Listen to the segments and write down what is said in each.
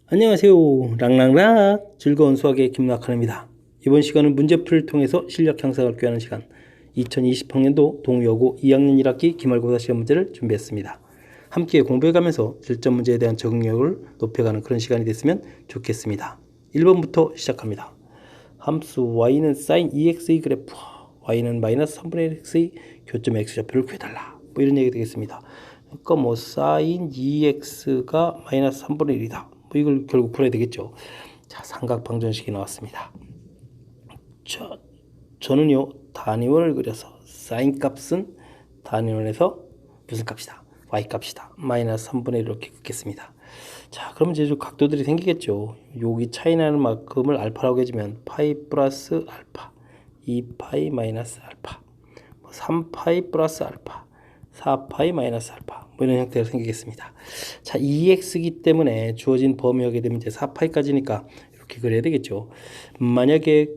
안녕하세요. 랑랑락 즐거운 수학의 김락환입니다. 이번 시간은 문제풀이를 통해서 실력 향상을 꾀하는 시간 2020학년도 동여고 2학년 1학기 기말고사 시험 문제를 준비했습니다. 함께 공부해가면서 실전 문제에 대한 적응력을 높여가는 그런 시간이 됐으면 좋겠습니다. 1번부터 시작합니다. 함수 y는 sin 2x의 그래프, y는 마이너스 3분의 1x의 교점 x좌표를 구해달라. 뭐 이런 얘기 되겠습니다. 그러니까 뭐 sin 2x가 마이너스 3분의 1이다. 뭐 이걸 결국 풀어야 되겠죠. 자, 삼각방정식이 나왔습니다. 저는요 단위원을 그려서 sin 값은 단위원에서 무슨 값이다? y 값이다. 마이너스 3분의 1 이렇게 긋겠습니다. 자, 그러면 이제 각도들이 생기겠죠. 여기 차이 나는 만큼을 알파라고 해주면 파이 플러스 알파, 2파이 마이너스 알파, 3파이 플러스 알파, 4파이 마이너스 알파, 뭐 이런 형태가 생기겠습니다. 자, 2x이기 때문에 주어진 범위 하게 되면 이제 4파이까지니까 이렇게 그려야 되겠죠. 만약에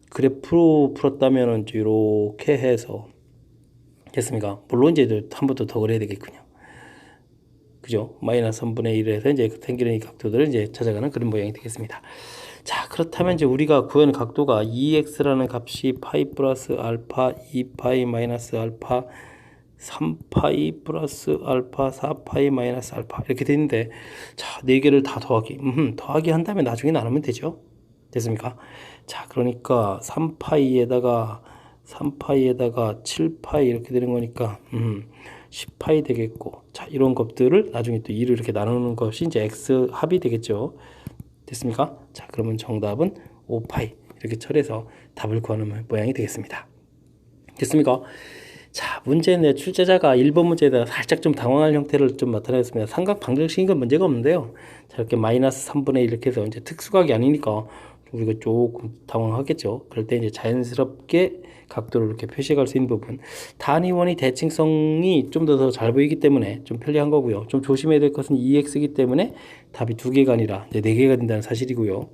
그래프로 풀었다면은 이렇게 해서 됐습니까? 물론 이제 한 번 더 그려야 되겠군요. 그죠? 마이너스 3분의 1에서 이제 생기는 이 각도들을 이제 찾아가는 그런 모양이 되겠습니다. 자, 그렇다면 이제 우리가 구하는 각도가 2x라는 값이 파이 플러스 알파, 2파이 마이너스 알파, 3파이 플러스 알파, 4파이 마이너스 알파 이렇게 되는데, 자, 4개를 다 더하기 한 다음에 나중에 나누면 되죠. 됐습니까? 자, 그러니까 3파이에다가 7파이 이렇게 되는 거니까 10파이 되겠고, 자, 이런 것들을 나중에 또 2를 이렇게 나누는 것이 이제 x 합이 되겠죠. 됐습니까? 자, 그러면 정답은 5파이 이렇게 처리해서 답을 구하는 모양이 되겠습니다. 됐습니까? 자, 문제는 출제자가 1번 문제에다가 살짝 좀 당황할 형태를 좀 나타냈습니다. 삼각 방정식인 건 문제가 없는데요. 자, 이렇게 마이너스 3분의 1 이렇게 해서 이제 특수각이 아니니까 우리가 조금 당황하겠죠. 그럴 때 이제 자연스럽게 각도를 이렇게 표시할 수 있는 부분. 단위원이 대칭성이 좀 더 잘 보이기 때문에 좀 편리한 거고요. 좀 조심해야 될 것은 2x이기 때문에 답이 2개가 아니라 이제 4개가 된다는 사실이고요.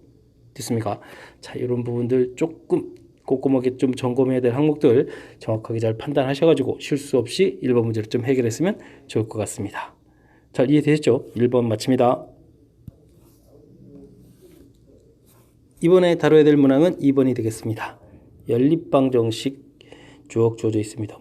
됐습니까? 자, 이런 부분들 조금 꼼꼼하게 좀 점검해야 될 항목들 정확하게 잘 판단하셔가지고 실수 없이 1번 문제를 좀 해결했으면 좋을 것 같습니다. 잘 이해되셨죠? 1번 마칩니다. 이번에 다뤄야 될 문항은 2번이 되겠습니다. 연립방정식 쭉 주어져 있습니다.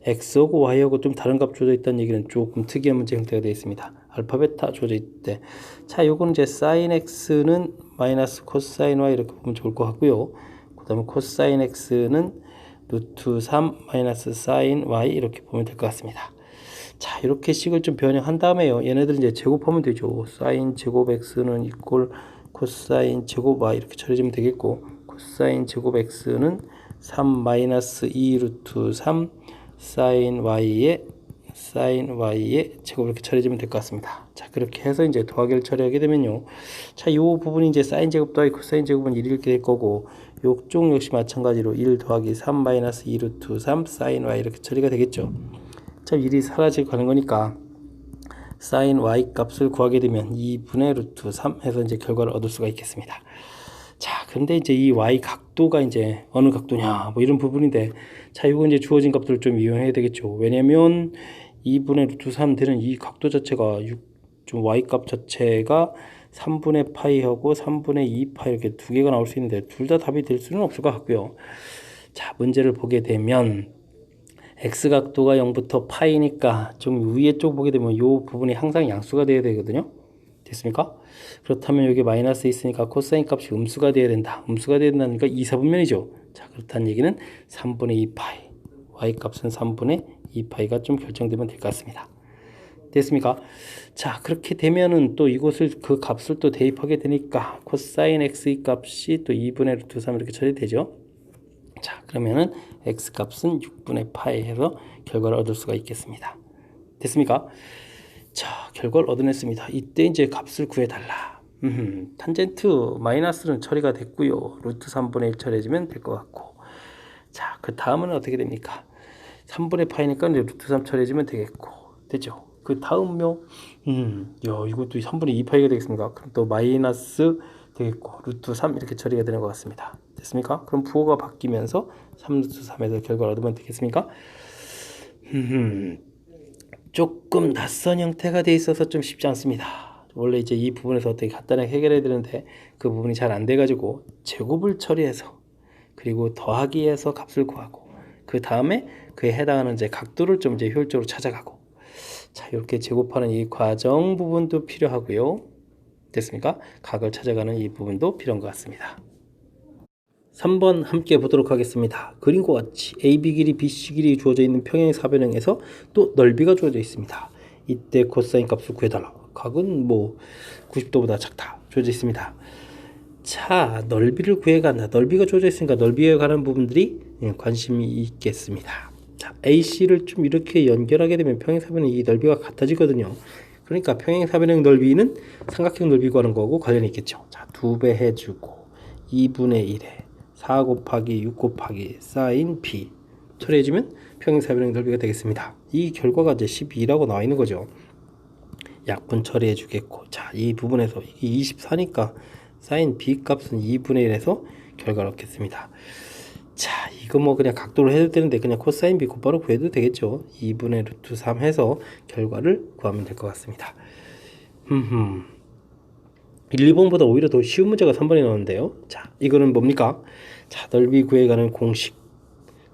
x하고 y하고 좀 다른 값 주어져 있다는 얘기는 조금 특이한 문제 형태가 되어 있습니다. 알파 베타 주어져 있대. 자, 요거는 이제 sin x는 마이너스 코사인 y 이렇게 보면 좋을 것 같고요. 그 다음에 코사인 x는 루트 3 마이너스 사인 y 이렇게 보면 될 것 같습니다. 자, 이렇게 식을 좀 변형한 다음에요. 얘네들 이제 제곱하면 되죠. 사인 제곱 x는 이꼴 코사인 제곱 y 이렇게 처리하면 되겠고, 코사인 제곱 x는 3 마이너스 2 루트 3 사인 y의 제곱 이렇게 처리하면 될 것 같습니다. 자, 그렇게 해서 이제 더하기를 처리하게 되면요. 자, 이 부분이 이제 사인 제곱 더하기 코사인 제곱은 1 이렇게 될 거고, 요쪽 역시 마찬가지로 1 더하기 3 마이너스 2 루트 3 사인 y 이렇게 처리가 되겠죠. 자, 1이 사라지고 가는 거니까 사인 y 값을 구하게 되면 2분의 루트 3 해서 이제 결과를 얻을 수가 있겠습니다. 자, 근데 이제 이 y 각도가 이제 어느 각도냐 뭐 이런 부분인데, 자, 이거 이제 주어진 값들을 좀 이용해야 되겠죠. 왜냐면 2분의 루트 3 되는 이 각도 자체가 좀 y 값 자체가 3분의 파이하고 3분의 2파이 이렇게 두 개가 나올 수 있는데 둘 다 답이 될 수는 없을 것 같고요. 자, 문제를 보게 되면 x각도가 0부터 파이니까 좀 위에 쪽 보게 되면 이 부분이 항상 양수가 돼야 되거든요. 됐습니까? 그렇다면 여기 마이너스 있으니까 코사인 값이 음수가 돼야 된다. 음수가 돼야 된다니까 2, 4분면이죠. 자, 그렇다는 얘기는 3분의 2파이, y 값은 3분의 2파이가 좀 결정되면 될 것 같습니다. 됐습니까? 자, 그렇게 되면은 또 이곳을 그 값을 또 대입하게 되니까 코사인 x의 값이 또 2분의 루트 3 이렇게 처리되죠. 자, 그러면은 x 값은 6분의 파이 해서 결과를 얻을 수가 있겠습니다. 됐습니까? 자, 결과를 얻어냈습니다. 이때 이제 값을 구해달라. 탄젠트 마이너스는 처리가 됐고요. 루트 3분의 1 처리해주면 될 것 같고. 자, 그 다음은 어떻게 됩니까? 3분의 파이니까 이제 루트 3 처리해주면 되겠고. 됐죠? 그 다음요. 이것도 3분의 2 파이가 되겠습니까? 그럼 또 마이너스 되겠고, 루트 3 이렇게 처리가 되는 것 같습니다. 됐습니까? 그럼 부호가 바뀌면서 3루트 3에서 결과를 얻으면 되겠습니까? 조금 낯선 형태가 돼 있어서 좀 쉽지 않습니다. 원래 이제 이 부분에서 어떻게 간단하게 해결해야 되는데 그 부분이 잘 안 돼가지고 제곱을 처리해서 그리고 더하기해서 값을 구하고 그 다음에 그에 해당하는 이제 각도를 좀 이제 효율적으로 찾아가고 자 이렇게 제곱하는 이 과정 부분도 필요하고요. 됐습니까? 각을 찾아가는 이 부분도 필요한 것 같습니다. 3번 함께 보도록 하겠습니다. 그림과 같이 AB 길이, BC 길이 주어져 있는 평행사변형에서 또 넓이가 주어져 있습니다. 이때 코사인 값을 구해달라. 각은 뭐 90도보다 작다 주어져 있습니다. 자, 넓이를 구해간다. 넓이가 주어져 있으니까 넓이에 관한 부분들이 관심이 있겠습니다. 자, AC를 좀 이렇게 연결하게 되면 평행사변형 이 넓이가 같아지거든요. 그러니까 평행사변형 넓이는 삼각형 넓이 구하는 거하고 관련이 있겠죠. 자, 2배 해주고 2분의 1에 4 곱하기 6 곱하기 사인 B 처리해주면 평행사변형 넓이가 되겠습니다. 이 결과가 이제 12라고 나와 있는 거죠. 약분 처리해주겠고, 자, 이 부분에서 이게 24니까 사인 B 값은 2분의 1에서 결과를 얻겠습니다. 자, 이거 뭐 그냥 각도로 해도 되는데 그냥 코사인 B 곧바로 구해도 되겠죠. 2분의 루트 3 해서 결과를 구하면 될 것 같습니다. 1번보다 오히려 더 쉬운 문제가 3번이 나오는데요. 자, 이거는 뭡니까? 자, 넓이 구해가는 공식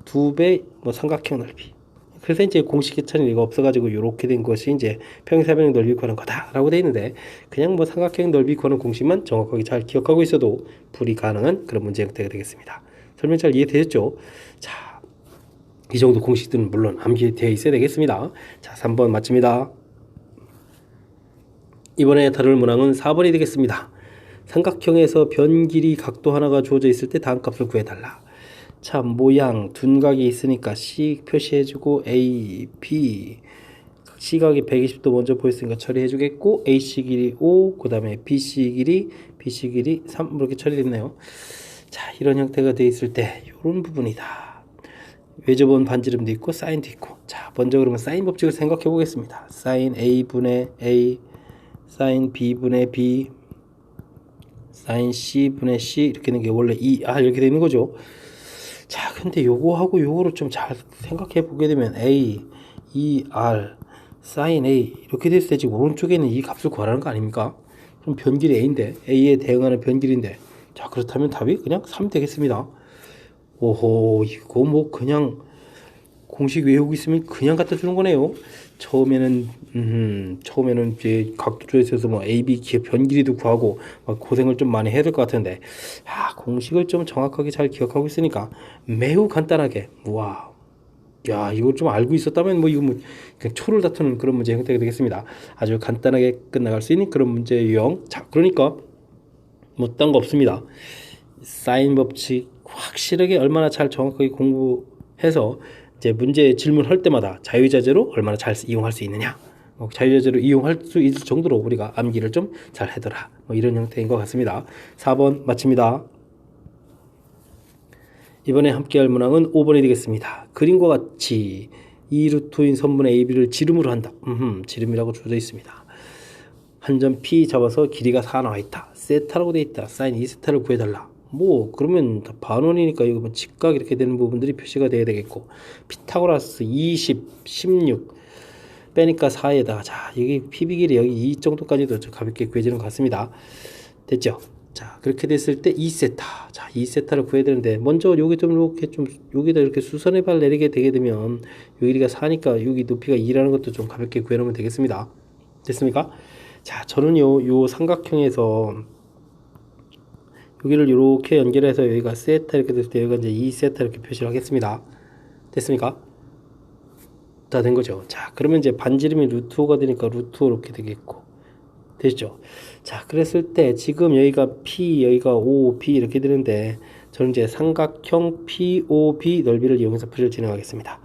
2배 뭐 삼각형 넓이. 그래서 이제 공식 개천이 이거 없어가지고 이렇게 된 것이 이제 평행사변형 넓이 구하는 거다라고 돼 있는데 그냥 뭐 삼각형 넓이 구하는 공식만 정확하게 잘 기억하고 있어도 풀이 가능한 그런 문제 형태가 되겠습니다. 설명 잘 이해되셨죠? 자, 이 정도 공식들은 물론 암기되어 있어야 되겠습니다. 자, 3번 맞습니다. 이번에 다룰 문항은 4번이 되겠습니다. 삼각형에서 변 길이 각도 하나가 주어져 있을 때 다음 값을 구해달라. 자, 모양 둔각이 있으니까 C 표시해주고 A, B C각이 120도 먼저 보였으니까 처리해주겠고 AC 길이 5, 그 다음에 BC 길이 3 이렇게 처리됐네요. 자, 이런 형태가 되어 있을 때 이런 부분이다. 외접원 반지름도 있고 사인도 있고. 자, 먼저 그러면 사인 법칙을 생각해 보겠습니다. 사인 A분의 A, 사인 B분의 B, 사인 C분의 C 이렇게 되는 게 원래 이렇게 되는 거죠. 자, 근데 요거하고 요거를 좀 잘 생각해 보게 되면 A, R, 사인 A 이렇게 됐을 때 지금 오른쪽에는 이 값을 구하라는 거 아닙니까? 그럼 변길이 A인데 A에 대응하는 변길인데 자, 그렇다면 답이 그냥 3 되겠습니다. 오호, 이거 뭐 그냥 공식 외우고 있으면 그냥 갖다 주는 거네요. 처음에는 이제 각도조에 있어서 뭐 A, B 변길이도 구하고 막 고생을 좀 많이 해야 될 것 같은데 공식을 좀 정확하게 잘 기억하고 있으니까 매우 간단하게 와, 야, 이걸 좀 알고 있었다면 뭐 이거 뭐 그냥 초를 다투는 그런 문제 형태가 되겠습니다. 아주 간단하게 끝나갈 수 있는 그런 문제 유형. 자, 그러니까 뭐 딴 거 없습니다. 사인 법칙 확실하게 얼마나 잘 정확하게 공부해서 이제 문제 질문할 때마다 자유자재로 얼마나 잘 이용할 수 있느냐, 자유자재로 이용할 수 있을 정도로 우리가 암기를 좀 잘 해둬라, 뭐 이런 형태인 것 같습니다. 4번 마칩니다. 이번에 함께할 문항은 5번이 되겠습니다. 그림과 같이 2루트인 선분의 AB를 지름으로 한다. 지름이라고 주어져 있습니다. 한 점 P 잡아서 길이가 4 나와 있다. 세타라고 돼 있다. 사인 2세타를 구해달라. 뭐 그러면 반원이니까 이거 뭐 직각 이렇게 되는 부분들이 표시가 돼야 되겠고, 피타고라스 20, 16 빼니까 4에다가 자, 여기 PB 길이 여기 2 정도까지도 가볍게 구해지는 것 같습니다. 됐죠? 자, 그렇게 됐을 때 2세타. 자, 2세타를 구해야 되는데 먼저 여기 좀 이렇게 좀 여기다 이렇게 수선의 발 내리게 되게 되면 여기 길이가 4니까 여기 높이가 2라는 것도 좀 가볍게 구해 놓으면 되겠습니다. 됐습니까? 자, 저는요 요 삼각형에서 여기를 이렇게 연결해서 여기가 세타 이렇게 됐을 때 여기가 이제 2세타 이렇게 표시를 하겠습니다. 됐습니까? 다 된 거죠. 자, 그러면 이제 반지름이 루트 5가 되니까 루트 5 이렇게 되겠고, 됐죠? 자, 그랬을 때 지금 여기가 P, 여기가 O, B 이렇게 되는데 저는 이제 삼각형 POB 넓이를 이용해서 풀이를 진행하겠습니다.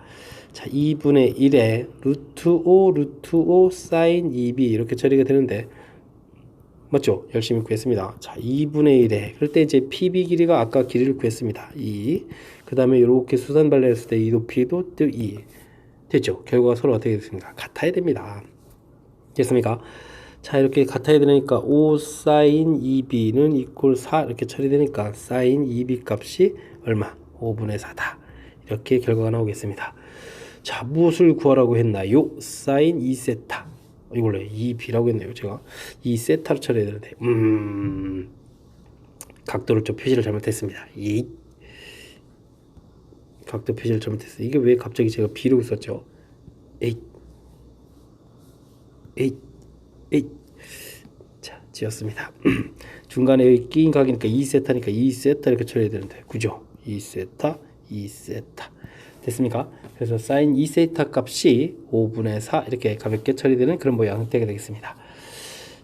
자, 2분의 1에 루트 5 사인 2B 이렇게 처리가 되는데 맞죠? 열심히 구했습니다. 자, 2분의 1에 그럴 때 이제 PB 길이가 아까 길이를 구했습니다. 2. 그 다음에 이렇게 수산발레 했을 때 이 높이도 또 2. 됐죠? 결과가 서로 어떻게 됐습니까? 같아야 됩니다. 됐습니까? 자, 이렇게 같아야 되니까 5 사인 2b는 이퀄 4 이렇게 처리되니까 사인 2b 값이 얼마? 5분의 4다. 이렇게 결과가 나오겠습니다. 자, 무엇을 구하라고 했나요? 사인 2세타. 이걸 왜 2b라고 했네요. 제가 이 세타로 처리해야 되는데 각도를 좀 표시를 잘못했습니다. 이 각도 표시를 잘못했어요. 이게 왜 갑자기 제가 b로 썼죠? 에잇 에잇 에잇. 자, 지었습니다. 중간에 여기 끼인 각이니까 2세타니까 2세타 이렇게 처리해야 되는데 그죠? 2세타 2세타 됐습니까? 그래서 사인 2세타 값이 5분의 4 이렇게 가볍게 처리되는 그런 모양 형태가 되겠습니다.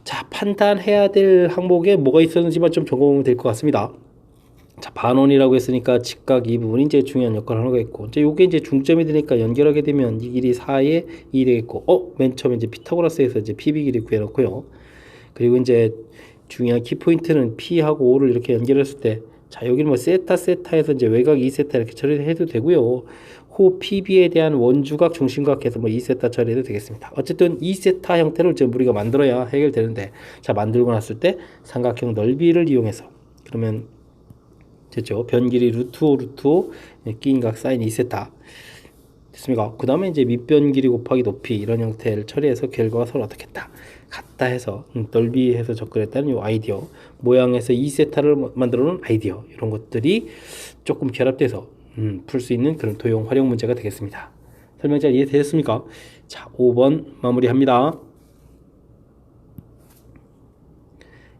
자, 판단해야 될 항목에 뭐가 있었는지만 좀 적어보면 될 것 같습니다. 자, 반원이라고 했으니까 직각 이 부분이 이제 중요한 역할을 하는 거겠고, 이제 요게 이제 중점이 되니까 연결하게 되면 이 길이 4에 2 되겠고, 맨 처음에 이제 피타고라스에서 이제 PB 길이 구해놓고요. 그리고 이제 중요한 키포인트는 P하고 O를 이렇게 연결했을 때, 자, 여기는 뭐 세타에서 이제 외곽 2세타 이렇게 처리해도 되고요. 호 PB에 대한 원주각, 중심각 해서 뭐 2세타 처리해도 되겠습니다. 어쨌든 2세타 형태를 이제 우리가 만들어야 해결되는데, 자, 만들고 났을 때 삼각형 넓이를 이용해서, 그러면 됐죠. 변길이 루트 5 끼인 각 사인 2세타 됐습니까? 그 다음에 이제 밑변 길이 곱하기 높이 이런 형태를 처리해서 결과가 서로 어떻겠다 같다 해서 넓이해서 접근했다는 요 아이디어, 모양에서 2세타를 만들어 놓은 아이디어, 이런 것들이 조금 결합돼서 풀 수 있는 그런 도형 활용 문제가 되겠습니다. 설명 잘 이해되셨습니까? 자, 5번 마무리합니다.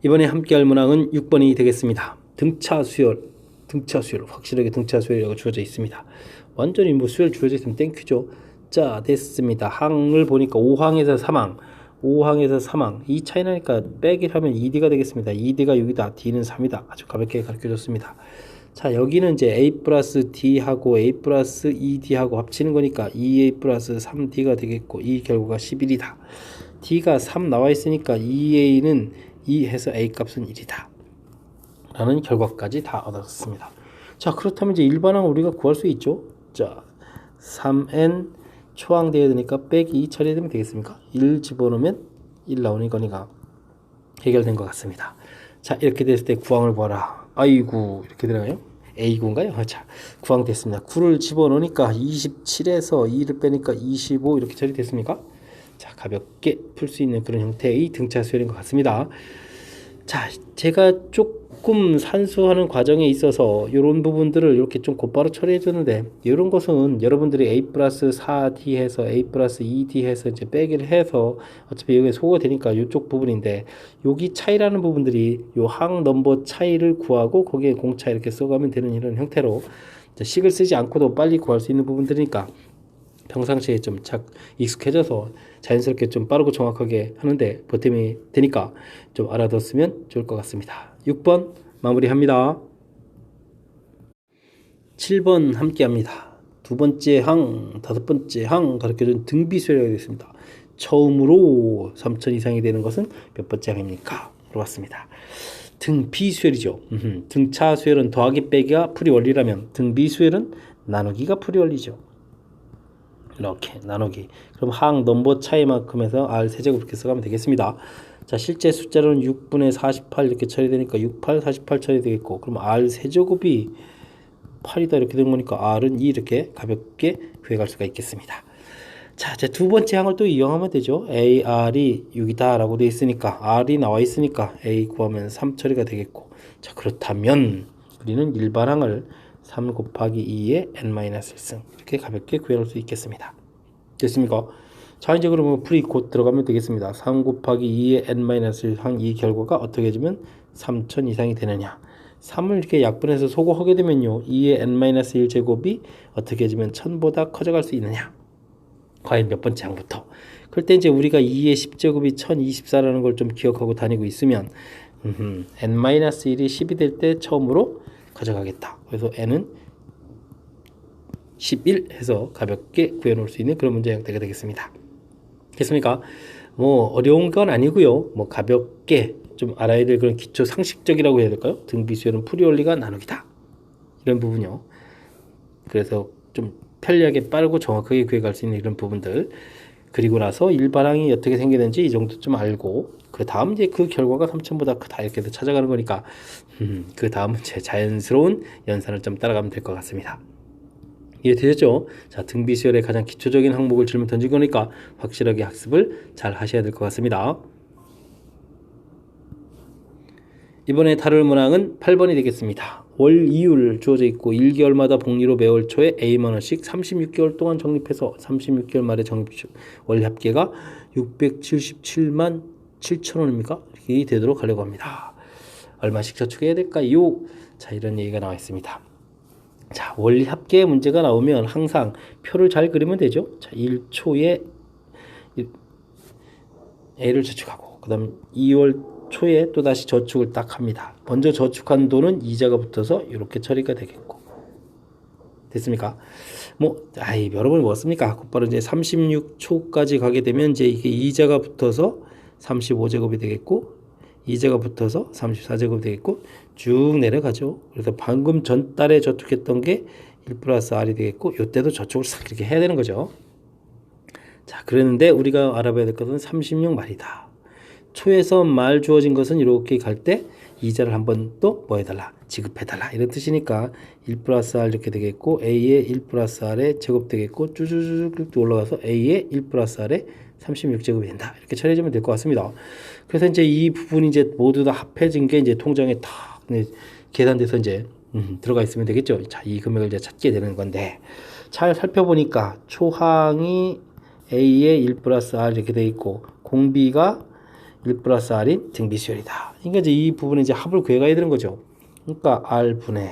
이번에 함께 할 문항은 6번이 되겠습니다. 등차 수열, 확실하게 등차 수열이라고 주어져 있습니다. 완전히 뭐 수열 주어져 있으면 땡큐죠. 자, 됐습니다. 항을 보니까 5항에서 3항 이 차이 나니까 빼기 하면 2D가 되겠습니다. 2D가 6이다, D는 3이다. 아주 가볍게 가르쳐줬습니다. 자, 여기는 이제 A 플러스 D하고 A 플러스 2D하고 합치는 거니까 2A 플러스 3D가 되겠고, 이 결과가 11이다. D가 3 나와 있으니까 2A는 2 해서 A 값은 1이다 라는 결과까지 다 얻었습니다. 자, 그렇다면 이제 일반항을 우리가 구할 수 있죠. 자, 3n 초항되어야 되니까 빼기 2 처리되면 되겠습니까? 1 집어넣으면 1 나오는 거니까 해결된 것 같습니다. 자, 이렇게 됐을 때 구항을 보아라. 아이고, 이렇게 되나요? A구인가요? 자, 구항 됐습니다. 9를 집어넣으니까 27에서 2를 빼니까 25 이렇게 처리됐습니까? 자, 가볍게 풀 수 있는 그런 형태의 등차 수열인 것 같습니다. 자, 제가 조금 산수하는 과정에 있어서 이런 부분들을 이렇게 좀 곧바로 처리해 줬는데, 이런 것은 여러분들이 A 플러스 4D 해서 A 플러스 2D 해서 이제 빼기를 해서 어차피 여기에 소거가 되니까 이쪽 부분인데, 여기 차이라는 부분들이 요 항 넘버 차이를 구하고 거기에 공차 이렇게 써가면 되는 이런 형태로 식을 쓰지 않고도 빨리 구할 수 있는 부분들이니까 평상시에 좀 익숙해져서 자연스럽게 좀 빠르고 정확하게 하는데 보탬이 되니까 좀 알아뒀으면 좋을 것 같습니다. 6번 마무리합니다. 7번 함께합니다. 두 번째 항, 다섯 번째 항 가르쳐준 등비수열이 되겠습니다. 처음으로 3000 이상이 되는 것은 몇 번째 항입니까? 물어봤습니다. 등비수열이죠. 등차수열은 더하기 빼기가 풀이 원리라면 등비수열은 나누기가 풀이 원리죠. 이렇게 나누기. 그럼 항 넘버 차이만큼 해서 R 세제곱 이렇게 써가면 되겠습니다. 자, 실제 숫자로는 6분의 48 이렇게 처리되니까 68, 48 처리되겠고, 그럼 R 세제곱이 8이다 이렇게 된 거니까 R은 2 이렇게 가볍게 구해갈 수가 있겠습니다. 자, 이제 두 번째 항을 또 이용하면 되죠. AR이 6이다 라고 되어 있으니까, R이 나와 있으니까 A 구하면 3 처리가 되겠고, 자, 그렇다면 우리는 일반항을 3 곱하기 2의 n-1승 이렇게 가볍게 구해낼 수 있겠습니다. 됐습니까? 자, 이제 그러면 풀이 곧 들어가면 되겠습니다. 3 곱하기 2의 n-1항 이 결과가 어떻게 해주면 3000 이상이 되느냐. 3을 이렇게 약분해서 소거하게 되면요, 2의 n-1 제곱이 어떻게 해주면 1000보다 커져갈 수 있느냐. 과연 몇 번째 항부터. 그럴 때 이제 우리가 2의 10제곱이 1024라는 걸 좀 기억하고 다니고 있으면 n-1이 10이 될 때 처음으로 가져가겠다. 그래서 n은 11 해서 가볍게 구해놓을 수 있는 그런 문제 형태가 되겠습니다. 됐습니까? 뭐 어려운 건 아니고요. 뭐 가볍게 좀 알아야 될 그런 기초 상식적이라고 해야 될까요? 등비수열은 풀이 원리가 나누기다. 이런 부분요. 그래서 좀 편리하게 빠르고 정확하게 구해갈 수 있는 이런 부분들. 그리고 나서 일반항이 어떻게 생기는지 이 정도 좀 알고, 그 다음 이제 그 결과가 3000보다 크다 이렇게 해서 찾아가는 거니까 그 다음은 제 자연스러운 연산을 좀 따라가면 될 것 같습니다. 이해되셨죠? 자, 등비수열의 가장 기초적인 항목을 질문 던진 거니까 확실하게 학습을 잘 하셔야 될 것 같습니다. 이번에 다룰 문항은 8번이 되겠습니다. 월 이율 주어져 있고 1개월마다 복리로 매월 초에 A만 원씩 36개월 동안 적립해서 36개월 말에 적립 월 합계가 677만 7천 원입니까? 이렇게 되도록 하려고 합니다. 얼마씩 저축해야 될까요? 자, 이런 얘기가 나와 있습니다. 자, 월 합계 문제가 나오면 항상 표를 잘 그리면 되죠. 자, 1초에 A를 저축하고 그 다음 2월 초에 또다시 저축을 딱 합니다. 먼저 저축한 돈은 이자가 붙어서 이렇게 처리가 되겠고, 됐습니까? 여러 번 먹었습니까? 곧바로 이제 36초까지 가게 되면 이제 이게 이자가 붙어서 35제곱이 되겠고, 이자가 붙어서 34제곱이 되겠고, 쭉 내려가죠. 그래서 방금 전 달에 저축했던 게 1 플러스 R이 되겠고, 이때도 저축을 싹 이렇게 해야 되는 거죠. 자, 그랬는데 우리가 알아봐야 될 것은 36말이다. 초에서 말 주어진 것은 이렇게 갈 때 이자를 한번 또 뭐 해달라, 지급해달라 이런 뜻이니까 1 플러스 R 이렇게 되겠고, A의 1 플러스 R의 제곱 되겠고, 쭉쭉쭉 올라가서 A의 1 플러스 R의 36제곱이 된다. 이렇게 처리해주면 될 것 같습니다. 그래서 이제 이 부분이 이제 모두 다 합해진 게 이제 통장에 탁 계산돼서 이제 들어가 있으면 되겠죠. 자, 이 금액을 이제 찾게 되는 건데, 잘 살펴보니까 초항이 A의 1 플러스 R 이렇게 돼 있고, 공비가 1 플러스 R인 등비수열이다. 그러니까 이제 이 부분에 이제 합을 구해가야 되는 거죠. 그러니까 R분의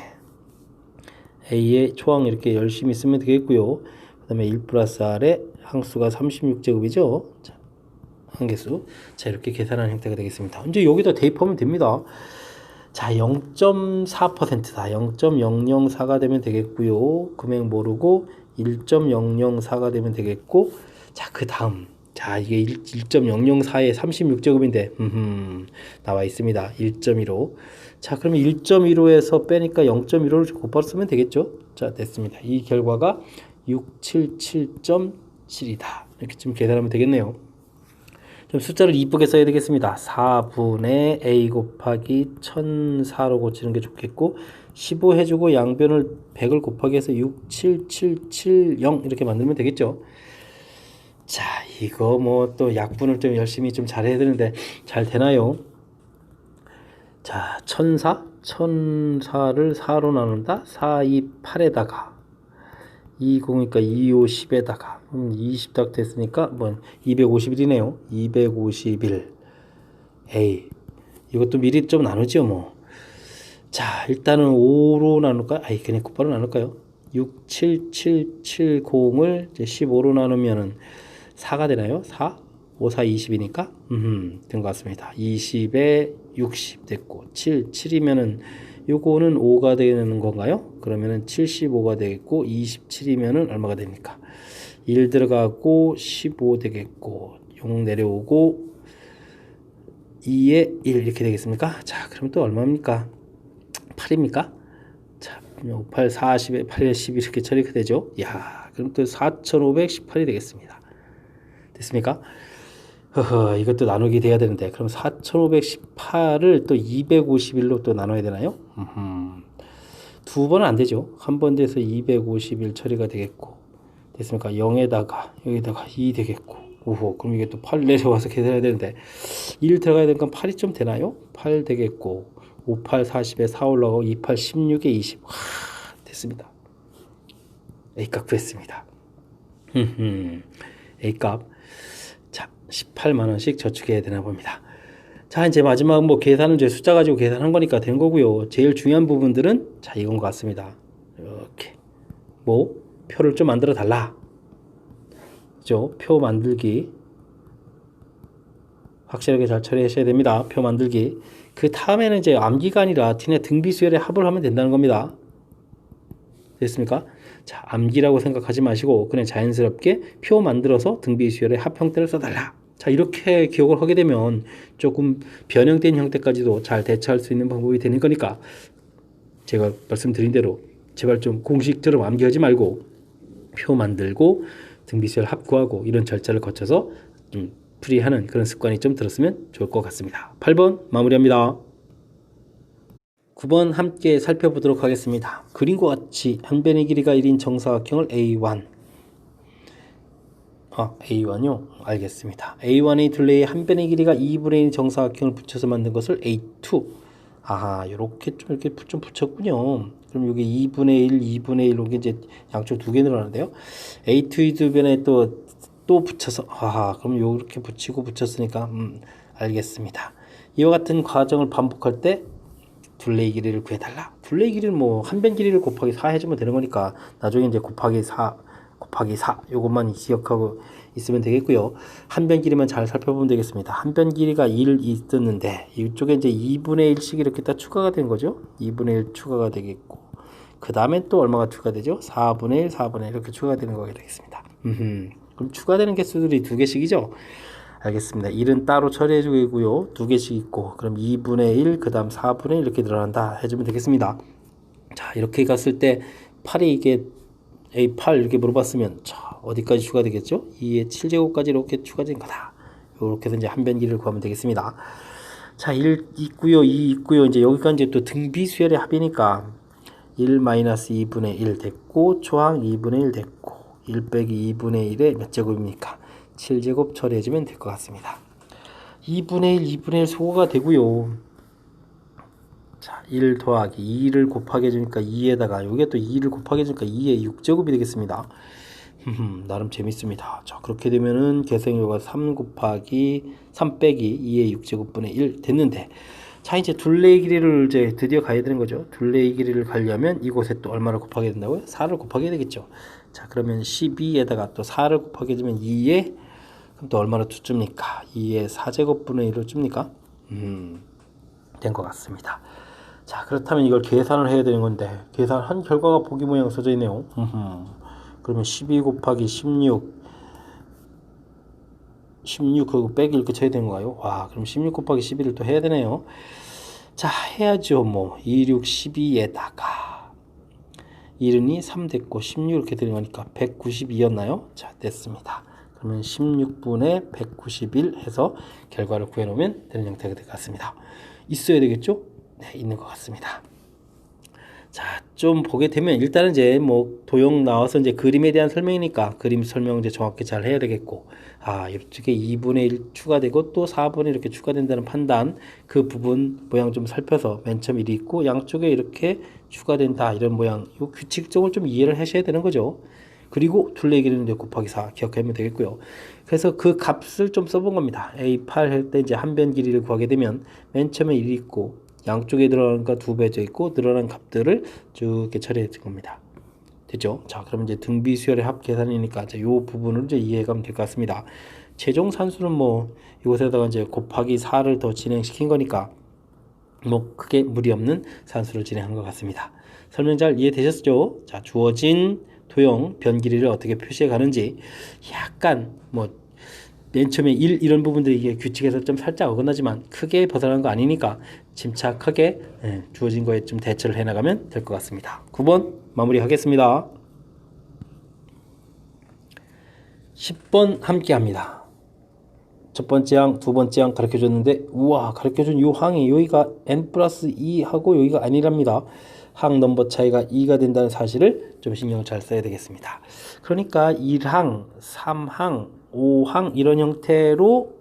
A의 초항 이렇게 열심히 쓰면 되겠고요. 그 다음에 1 플러스 R의 항수가 36제곱이죠. 자, 한개수. 자, 이렇게 계산하는 형태가 되겠습니다. 이제 여기다 대입하면 됩니다. 자, 0.4%다. 0.004가 되면 되겠고요. 금액 모르고 1.004가 되면 되겠고, 자, 그 다음. 자, 이게 1.004에 36제곱인데 나와 있습니다. 1.15. 자, 그러면 1.15에서 빼니까 0.15를 곧바로 쓰면 되겠죠. 자, 됐습니다. 이 결과가 677.7이다. 이렇게 좀 계산하면 되겠네요. 좀 숫자를 이쁘게 써야 되겠습니다. 4분의 A 곱하기 1004로 고치는 게 좋겠고, 15 해주고 양변을 100을 곱하기 해서 67770 이렇게 만들면 되겠죠. 자, 이거 또 약분을 좀 열심히 좀 잘해야 되는데 잘 되나요? 자, 1004를 4로 나눈다. 4, 2, 8에다가 2, 0이니까 2, 5, 10에다가 20 딱 됐으니까 251이네요. 251 A. 이것도 미리 좀 나누죠 자, 일단은 5로 나눌까요? 그냥 곧바로 나눌까요? 67770을 15로 나누면은 4가 되나요? 4? 5, 4, 20이니까 된 것 같습니다. 20에 60 됐고, 7이면은 요거는 5가 되는 건가요? 그러면은 75가 되겠고, 27이면은 얼마가 됩니까? 1 들어가고 15 되겠고, 0 내려오고 2에 1 이렇게 되겠습니까? 자, 그럼 또 얼마입니까? 8입니까? 자, 5, 8, 40에 8에 10 이렇게 처리가 되죠. 야, 그럼 또 4518이 되겠습니다. 됐습니까? 이것도 나누기 돼야 되는데, 그럼 4518을 또 251로 또 나눠야 되나요? 두 번은 안 되죠. 한 번 돼서 251 처리가 되겠고, 됐습니까? 0에다가 여기다가 2 되겠고, 오호, 그럼 이게 또 8 내려와서 계산해야 되는데 1 들어가야 되니까 8이 좀 되나요? 8 되겠고, 5, 8, 40에 4 올라가고 2, 8, 16에 20. 됐습니다. A값 구했습니다. A값. 자, 18만원씩 저축해야 되나 봅니다. 자, 이제 마지막 계산은 이제 숫자 가지고 계산한 거니까 된 거고요. 제일 중요한 부분들은 자, 이건 것 같습니다. 이렇게 표를 좀 만들어 달라. 그죠? 표 만들기 확실하게 잘 처리하셔야 됩니다. 표 만들기. 그 다음에는 이제 암기가 아니라 티네 등비수열의 합을 하면 된다는 겁니다. 됐습니까? 자, 암기라고 생각하지 마시고 그냥 자연스럽게 표 만들어서 등비수열의 합 형태를 써달라. 자, 이렇게 기억을 하게 되면 조금 변형된 형태까지도 잘 대처할 수 있는 방법이 되는 거니까, 제가 말씀드린 대로 제발 좀 공식처럼 암기하지 말고 표 만들고 등비수열 합 구하고 이런 절차를 거쳐서 풀이하는 그런 습관이 좀 들었으면 좋을 것 같습니다. 8번 마무리합니다. 9번 함께 살펴보도록 하겠습니다. 그림과 같이 한 변의 길이가 1인 정사각형을 A1 A1요? 알겠습니다. A1의 둘레에 한 변의 길이가 2분의 1 정사각형을 붙여서 만든 것을 A2 요렇게 좀 이렇게 좀 붙였군요. 그럼 여기 2분의 1, 2분의 1 이게 이제 양쪽 두 개 늘어나는데요. A2의 두 변에 또 붙여서 그럼 요렇게 붙이고 붙였으니까 알겠습니다. 이와 같은 과정을 반복할 때 둘레의 길이를 구해달라. 둘레의 길이를 뭐 한 변 길이를 곱하기 4 해주면 되는 거니까 나중에 이제 곱하기 4 요것만 기억하고 있으면 되겠고요. 한 변 길이만 잘 살펴보면 되겠습니다. 한 변 길이가 1 있었는데 이쪽에 이제 2분의 1씩 이렇게 딱 추가가 된 거죠. 2분의 1 추가가 되겠고 그 다음에 또 얼마가 추가되죠? 4분의 1, 4분의 1 이렇게 추가가 되는 거게 되겠습니다. 그럼 추가되는 개수들이 두 개씩이죠? 알겠습니다. 1은 따로 처리해 주고요. 두 개씩 있고 그럼 2분의 1, 그 다음 4분의 1 이렇게 늘어난다 해주면 되겠습니다. 자, 이렇게 갔을 때 8이 이게 A8 이렇게 물어봤으면 어디까지 추가되겠죠? 2의 7제곱까지 이렇게 추가된 거다. 이렇게 해서 이제 한 변 길이를 구하면 되겠습니다. 자, 1 있고요, 2 있고요. 이제 여기까지 이제 또 등비수열의 합이니까 1-2분의 1 됐고 초항 2분의 1 됐고 1 빼기 2분의 1의 몇 제곱입니까? 7제곱 처리해주면 될 것 같습니다. 2분의 1, 2분의 1 소거가 되고요. 자, 1 더하기 2를 곱하기 해주니까 2에다가 여기에 또 2를 곱하기 해주니까 2의 6제곱이 되겠습니다. 나름 재밌습니다. 자, 그렇게 되면은 계산료가 3 빼기 2의 6제곱분의 1 됐는데 자, 이제 둘레의 길이를 이제 드디어 가야 되는 거죠. 둘레의 길이를 가려면 이곳에 또 얼마를 곱하게 된다고요? 4를 곱하게 되겠죠. 자, 그러면 12에다가 또 4를 곱하게 해주면 2에 그럼 또 얼마로 줍니까? 2의 4제곱분의 1로 줍니까? 된 것 같습니다. 자, 그렇다면 이걸 계산을 해야 되는 건데 계산한 결과가 보기 모양 써져 있네요. 그러면 12 곱하기 16 그거 빼기 이렇게 쳐야 되는 거예요. 와, 그럼 16 곱하기 12를 또 해야 되네요. 자, 해야죠. 뭐 26, 12에다가 1이 3 됐고 16 이렇게 되는 거니까 192였나요? 자, 됐습니다. 그러면 16분의 191 해서 결과를 구해놓으면 되는 형태가 될 것 같습니다. 있어야 되겠죠? 네, 있는 것 같습니다. 자, 좀 보게 되면 일단은 이제 뭐 도형 나와서 이제 그림에 대한 설명이니까 그림 설명 이제 정확히 잘 해야 되겠고 이쪽에 2분의 1 추가되고 또 4분의 1 이렇게 추가된다는 판단 그 부분 모양 좀 살펴서 맨 처음 1이 있고 양쪽에 이렇게 추가된다 이런 모양 이 규칙적으로 좀 이해를 하셔야 되는 거죠. 그리고 둘레의 길이는 곱하기 4 기억하면 되겠고요. 그래서 그 값을 좀 써본 겁니다. A8 할 때 이제 한 변 길이를 구하게 되면 맨 처음에 1이 있고 양쪽에 늘어난 거 2배져 있고 늘어난 값들을 쭉 이렇게 처리해 줄 겁니다. 됐죠? 자, 그럼 이제 등비수열의 합 계산이니까 이제 요 부분을 이제 이해하면 될 것 같습니다. 최종 산수는 뭐 이곳에다가 이제 곱하기 4를 더 진행시킨 거니까 뭐 크게 무리 없는 산수를 진행한 것 같습니다. 설명 잘 이해되셨죠? 자, 주어진 도형 변 길이를 어떻게 표시해 가는지 약간 뭐 맨 처음에 1 이런 부분들이 이게 규칙에서 좀 살짝 어긋나지만 크게 벗어나는 거 아니니까 침착하게 주어진 거에 좀 대처를 해 나가면 될 것 같습니다. 9번 마무리하겠습니다. 10번 함께 합니다. 첫 번째 항, 두 번째 항 가르쳐 줬는데 우와, 가르쳐 준 요 항이 여기가 n 플러스 2 하고 여기가 아니랍니다. 항 넘버 차이가 2가 된다는 사실을 좀 신경을 잘 써야 되겠습니다. 그러니까 1항, 3항, 5항 이런 형태로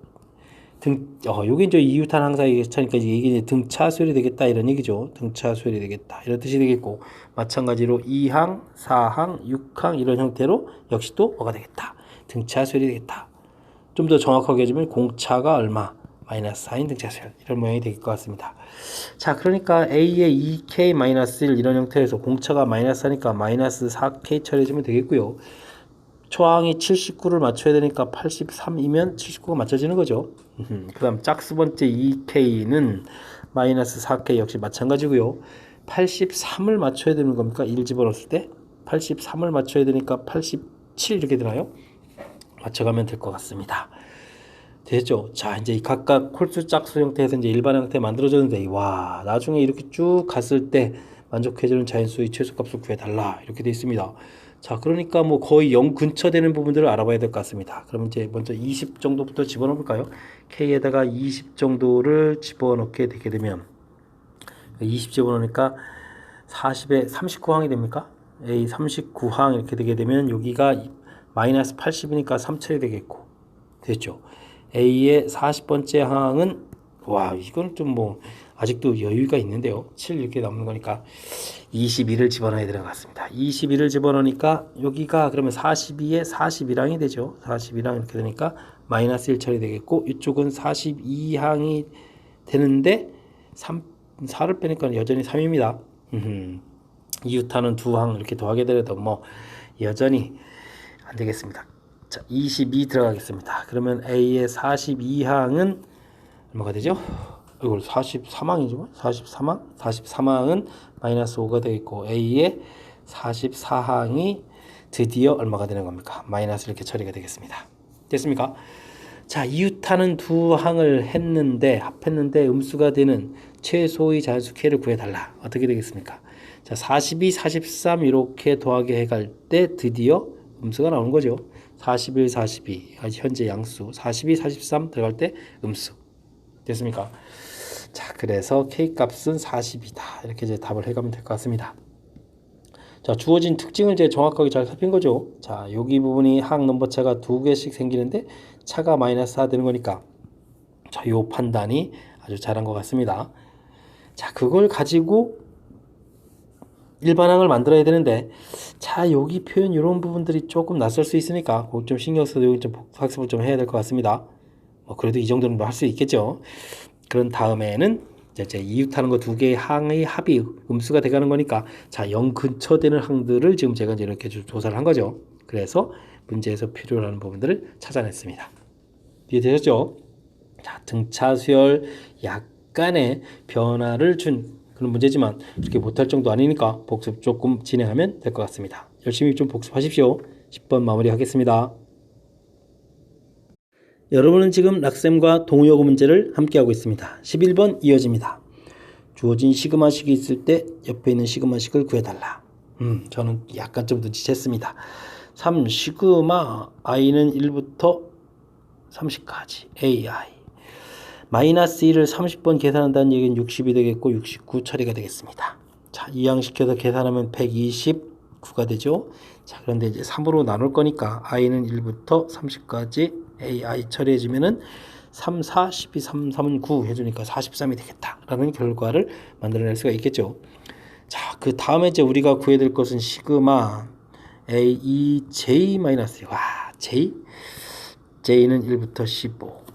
요게 이제 이유탄 항사의 차니까 이게 이제 등차 수열이 되겠다 이런 얘기죠. 등차 수열이 되겠다 이런 뜻이 되겠고 마찬가지로 2항, 4항, 6항 이런 형태로 역시 또 뭐가 되겠다. 등차 수열이 되겠다. 좀 더 정확하게 해주면 공차가 얼마? 마이너스 4인 등차수열 이런 모양이 될 것 같습니다. 자, 그러니까 A의 2K-1 이런 형태에서 공차가 마이너스 하니까 마이너스 4K 처리해주면 되겠고요. 초항이 79를 맞춰야 되니까 83이면 79가 맞춰지는 거죠. 그 다음 짝수 번째 2K는 마이너스 4K 역시 마찬가지고요. 83을 맞춰야 되는 겁니까? 1 집어넣었을 때 83을 맞춰야 되니까 87 이렇게 되나요? 맞춰가면 될 것 같습니다. 됐죠? 자, 이제 각각 홀수 짝수 형태에서 이제 일반 형태 만들어졌는데 와, 나중에 이렇게 쭉 갔을 때 만족해주는 자연수의 최소값을 구해달라 이렇게 되어 있습니다. 자, 그러니까 뭐 거의 0 근처 되는 부분들을 알아봐야 될 것 같습니다. 그럼 이제 먼저 20 정도부터 집어넣어 볼까요? K에다가 20 정도를 집어넣게 되게 되면 20 집어넣으니까 40에 39항이 됩니까? A 39항 이렇게 되게 되면 여기가 마이너스 80이니까 3철이 되겠고 됐죠. A의 40번째 항은 와 이건 좀 뭐 아직도 여유가 있는데요. 7 이렇게 남는 거니까 21을 집어넣어야 되는 것 같습니다. 21을 집어넣으니까 여기가 그러면 42에 41항이 되죠. 41항 이렇게 되니까 마이너스 1 처리 되겠고 이쪽은 42항이 되는데 4를 빼니까 여전히 3입니다. 이웃하는 두 항 이렇게 더하게 되려도 뭐 여전히 안 되겠습니다. 자, 22 들어가겠습니다. 그러면 A의 42항은 얼마가 되죠? 이걸 43항이죠. 43항? 43항은 마이너스 5가 되겠고 A의 44항이 드디어 얼마가 되는 겁니까? 마이너스 이렇게 처리가 되겠습니다. 됐습니까? 자, 이웃하는 두 항을 했는데 합했는데 음수가 되는 최소의 자연수 K를 구해달라. 어떻게 되겠습니까? 자, 42, 43 이렇게 더하게 해갈 때 드디어 음수가 나오는 거죠. 41, 42 현재 양수 42, 43 들어갈 때 음수 됐습니까? 자, 그래서 K값은 40이다. 이렇게 이제 답을 해가면 될 것 같습니다. 자, 주어진 특징을 이제 정확하게 잘 살핀 거죠. 자, 여기 부분이 항 넘버차가 두 개씩 생기는데 차가 마이너스 4 되는 거니까 자, 요 판단이 아주 잘한 것 같습니다. 자, 그걸 가지고 일반항을 만들어야 되는데 자, 여기 표현 이런 부분들이 조금 낯설 수 있으니까 그걸 좀 신경 써서 여기 좀 학습을 좀 해야 될 것 같습니다. 뭐 그래도 이 정도는 할 수 있겠죠. 그런 다음에는 이제 이웃하는 거 두 개의 항의 합이 음수가 돼가는 거니까 자, 0 근처 되는 항들을 지금 제가 이렇게 조사를 한 거죠. 그래서 문제에서 필요로 하는 부분들을 찾아냈습니다. 이해되셨죠? 자, 등차 수열 약간의 변화를 준 그런 문제지만 이렇게 못할 정도 아니니까 복습 조금 진행하면 될 것 같습니다. 열심히 좀 복습하십시오. 10번 마무리하겠습니다. 여러분은 지금 락셈과 동의어구 문제를 함께하고 있습니다. 11번 이어집니다. 주어진 시그마식이 있을 때 옆에 있는 시그마식을 구해달라. 저는 약간 좀 눈치챘습니다. 3 시그마 i는 1부터 30까지 AI 마이너스 1을 30번 계산한다는 얘기는 60이 되겠고 69 처리가 되겠습니다. 자, 이항시켜서 계산하면 129가 되죠. 자, 그런데 이제 3으로 나눌 거니까 i는 1부터 30까지 AI 처리해주면은 3, 4, 12, 3, 3은 9 해주니까 43이 되겠다 라는 결과를 만들어낼 수가 있겠죠. 자, 그 다음에 이제 우리가 구해야 될 것은 시그마 A, J 마이너스 와 J J는 1부터 15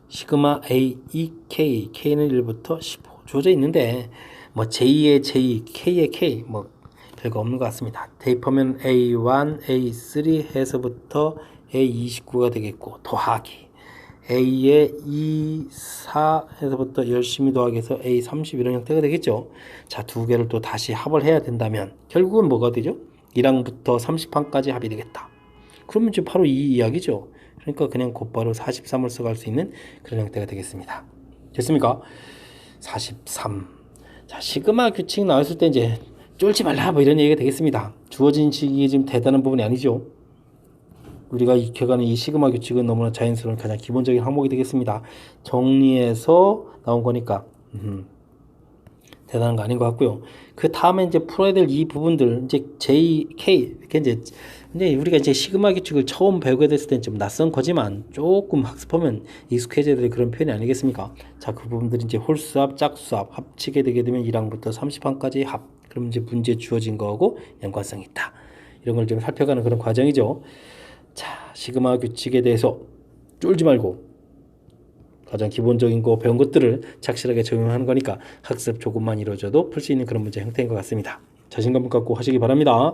시그마 A, E, K K는 1부터 15 주어져 있는데 뭐 J의 J, K의 K 뭐 별거 없는 것 같습니다. 대입하면 A1, A3 해서부터 A29가 되겠고 더하기 A의 2, 4 해서부터 열심히 더하기해서 A30 이런 형태가 되겠죠. 자, 두 개를 또 다시 합을 해야 된다면 결국은 뭐가 되죠? 1항부터 30항까지 합이 되겠다. 그러면 이제 바로 이 이야기죠. 그러니까 그냥 곧바로 43을 써갈 수 있는 그런 형태가 되겠습니다. 됐습니까? 43. 자, 시그마 규칙 나왔을 때 이제 쫄지 말라 뭐 이런 얘기가 되겠습니다. 주어진 식이 지금 대단한 부분이 아니죠. 우리가 익혀가는 이 시그마 규칙은 너무나 자연스러운 가장 기본적인 항목이 되겠습니다. 정리해서 나온 거니까 대단한 거 아닌 것 같고요. 그 다음에 이제 풀어야 될 이 부분들 이제 J, K 이렇게 이제 우리가 이제 시그마 규칙을 처음 배우게 됐을 때는 좀 낯선 거지만 조금 학습하면 익숙해져야 될 그런 표현이 아니겠습니까? 자, 그 부분들이 이제 홀수합, 짝수합 합치게 되게 되면 1항부터 30항까지 합. 그럼 이제 문제 주어진 거하고 연관성이 있다. 이런 걸 좀 살펴가는 그런 과정이죠. 자, 시그마 규칙에 대해서 쫄지 말고 가장 기본적인 거 배운 것들을 착실하게 적용하는 거니까 학습 조금만 이루어져도 풀 수 있는 그런 문제 형태인 것 같습니다. 자신감을 갖고 하시기 바랍니다.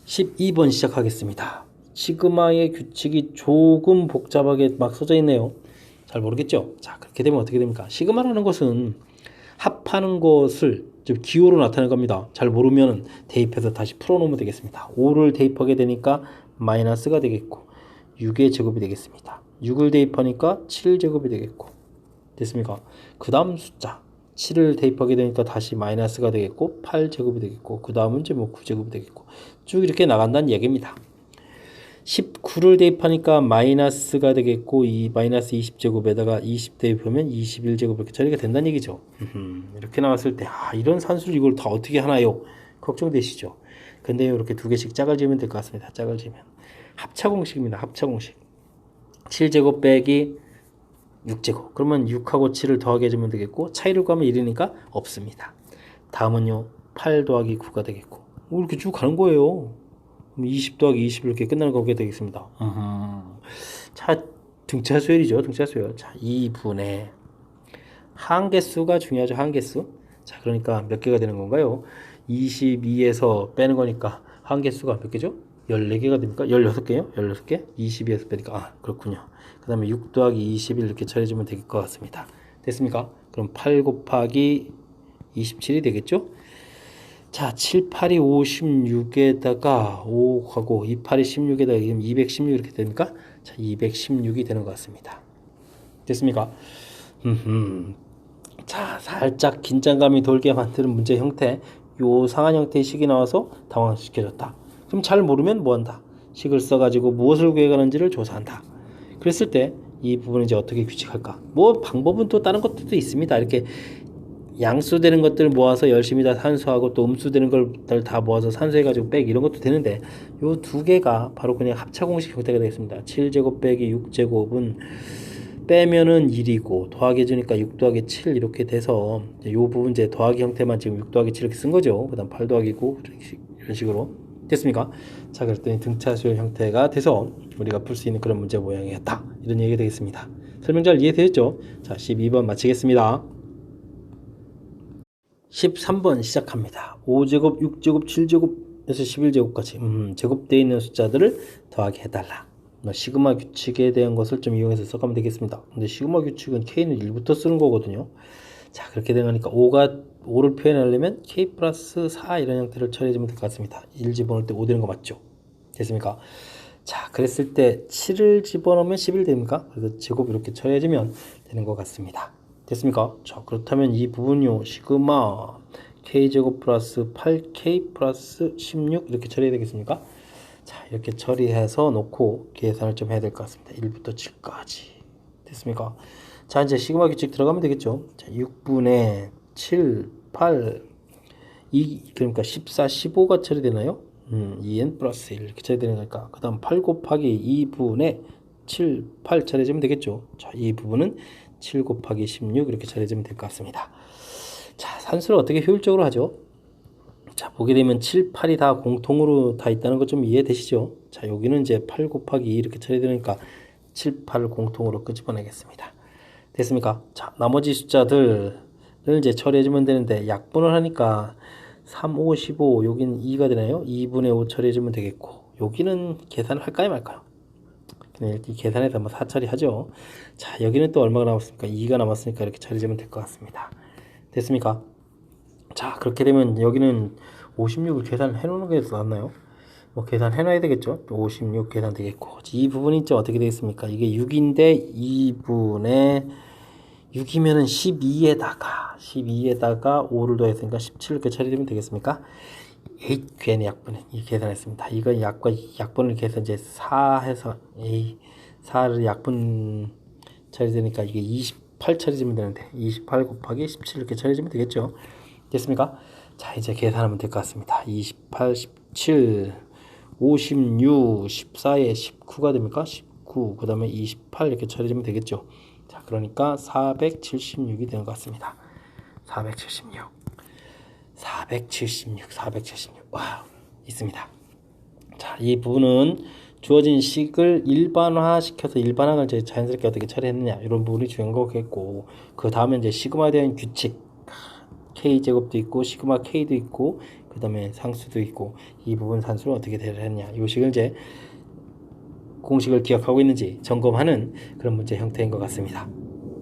12번 시작하겠습니다. 시그마의 규칙이 조금 복잡하게 막 써져 있네요. 잘 모르겠죠? 자, 그렇게 되면 어떻게 됩니까? 시그마라는 것은 합하는 것을 좀 기호로 나타낸 겁니다. 잘 모르면 대입해서 다시 풀어놓으면 되겠습니다. 5를 대입하게 되니까 마이너스가 되겠고 6의 제곱이 되겠습니다. 6을 대입하니까 7제곱이 되겠고 됐습니까? 그 다음 숫자 7을 대입하게 되니까 다시 마이너스가 되겠고 8제곱이 되겠고 그 다음은 이제 뭐 9제곱이 되겠고 쭉 이렇게 나간다는 얘기입니다. 19를 대입하니까 마이너스가 되겠고 이 마이너스 20제곱에다가 20 대입하면 21제곱 이렇게 처리가 된다는 얘기죠. 이렇게 나왔을 때 이런 산수를 이걸 다 어떻게 하나요? 걱정되시죠? 근데 이렇게 두 개씩 짝을 지으면 될 것 같습니다. 짝을 지으면 합차공식입니다. 합차공식 7제곱 빼기 6제곱 그러면 6하고 7을 더하게 해주면 되겠고 차이를 구하면 1이니까 없습니다. 다음은요 8 더하기 9가 되겠고 이렇게 쭉 가는 거예요. 20 더하기 20 이렇게 끝나는 거게 되겠습니다. 자, 등차 수열이죠. 등차 수열. 자, 2분의 한개수가 중요하죠. 한개수. 자, 그러니까 몇 개가 되는 건가요? 22에서 빼는 거니까 한개수가 몇 개죠? 14개가 됩니까? 16개요? 16개? 22에서 빼니까 그렇군요. 그 다음에 6 더하기 21 이렇게 처리해주면 될 것 같습니다. 됐습니까? 그럼 8 곱하기 27이 되겠죠? 자, 7, 8이 56에다가 5하고 2, 8이 16에다가 216 이렇게 됩니까? 자, 216이 되는 것 같습니다. 됐습니까? 자, 살짝 긴장감이 돌게 만드는 문제 형태. 요 상한 형태의 식이 나와서 당황시켜줬다. 그럼 잘 모르면 뭐 한다? 식을 써가지고 무엇을 구해가는지를 조사한다. 그랬을 때 이 부분을 이제 어떻게 규칙할까? 뭐 방법은 또 다른 것들도 있습니다. 이렇게 양수되는 것들 모아서 열심히 다 산수하고 또 음수되는 걸 다 모아서 산수해가지고 빼기 이런 것도 되는데 요 두 개가 바로 그냥 합차공식 형태가 되겠습니다. 7제곱 빼기 6제곱은 빼면은 1이고 더하기 해주니까 6 더하기 7 이렇게 돼서 요 부분 이제 더하기 형태만 지금 6 더하기 7 이렇게 쓴 거죠. 그 다음 8 더하기 9 이런 식으로 됐습니까? 자, 그랬더니 등차수열 형태가 돼서 우리가 풀 수 있는 그런 문제 모양이었다. 이런 얘기가 되겠습니다. 설명 잘 이해되셨죠? 자, 12번 마치겠습니다. 13번 시작합니다. 5제곱, 6제곱, 7제곱에서 11제곱까지 제곱되어 있는 숫자들을 더하게 해달라. 시그마 규칙에 대한 것을 좀 이용해서 써가면 되겠습니다. 근데 시그마 규칙은 K는 1부터 쓰는 거거든요. 자, 그렇게 되니까 5를 표현하려면 K 플러스 4 이런 형태를 처리해주면 될 것 같습니다. 1 집어넣을 때 5 되는 거 맞죠? 됐습니까? 자, 그랬을 때 7을 집어넣으면 11 됩니까? 그래서 제곱 이렇게 처리해주면 되는 것 같습니다. 됐습니까? 자, 그렇다면 이 부분요 시그마 K제곱 플러스 8K 플러스 16 이렇게 처리해야 되겠습니까? 자, 이렇게 처리해서 놓고 계산을 좀 해야 될 것 같습니다. 1부터 7까지 됐습니까? 자, 이제 시그마 규칙 들어가면 되겠죠. 자, 6분의 7, 8 그러니까 14, 15가 처리되나요? 2n 플러스 1 이렇게 처리되는 거니까 그 다음 8 곱하기 2분의 7, 8 처리해주면 되겠죠. 자, 이 부분은 7 곱하기 16 이렇게 처리해주면 될 것 같습니다. 자, 산수를 어떻게 효율적으로 하죠? 자, 보게 되면 7, 8이 다 공통으로 다 있다는 거 좀 이해되시죠? 자, 여기는 이제 8 곱하기 2 이렇게 처리되니까 7, 8을 공통으로 끄집어내겠습니다. 됐습니까? 자, 나머지 숫자들을 이제 처리해주면 되는데 약분을 하니까 3, 5, 15 여기는 2가 되나요? 2분의 5 처리해주면 되겠고 여기는 계산을 할까요 말까요? 그냥 이렇게 계산해서 한번 4 처리하죠. 자, 여기는 또 얼마가 남았습니까? 2가 남았으니까 이렇게 처리해주면 될 것 같습니다. 됐습니까? 자, 그렇게 되면 여기는 56을 계산해 놓는 게 더 낫나요? 뭐 계산해 놔야 되겠죠. 56 계산 되겠고 이 부분이 이제 어떻게 되겠습니까? 이게 6인데 2분의 6이면은 12에다가 5를 더했으니까 17 이렇게 처리되면 되겠습니까? 에이, 괜히 약분해. 이 계산했습니다. 이거 약분을 계산 이제 4 해서 4를 약분 처리되니까 이게 28 처리되면 되는데 28 곱하기 17 이렇게 처리되면 되겠죠. 됐습니까? 자, 이제 계산하면 될 것 같습니다. 28, 17 56, 14에 19가 됩니까? 19, 그 다음에 28 이렇게 처리하면 되겠죠. 자, 그러니까 476이 되는 것 같습니다. 476. 와, 있습니다. 자, 이 부분은 주어진 식을 일반화시켜서 일반항을 이제 자연스럽게 어떻게 처리했느냐 이런 부분이 중요한 거겠고 그 다음에 이제 시그마에 대한 규칙 K제곱도 있고 시그마 K도 있고 그 다음에 상수도 있고 이 부분 산수를 어떻게 대하느냐 이 식을 이제 공식을 기억하고 있는지 점검하는 그런 문제 형태인 것 같습니다.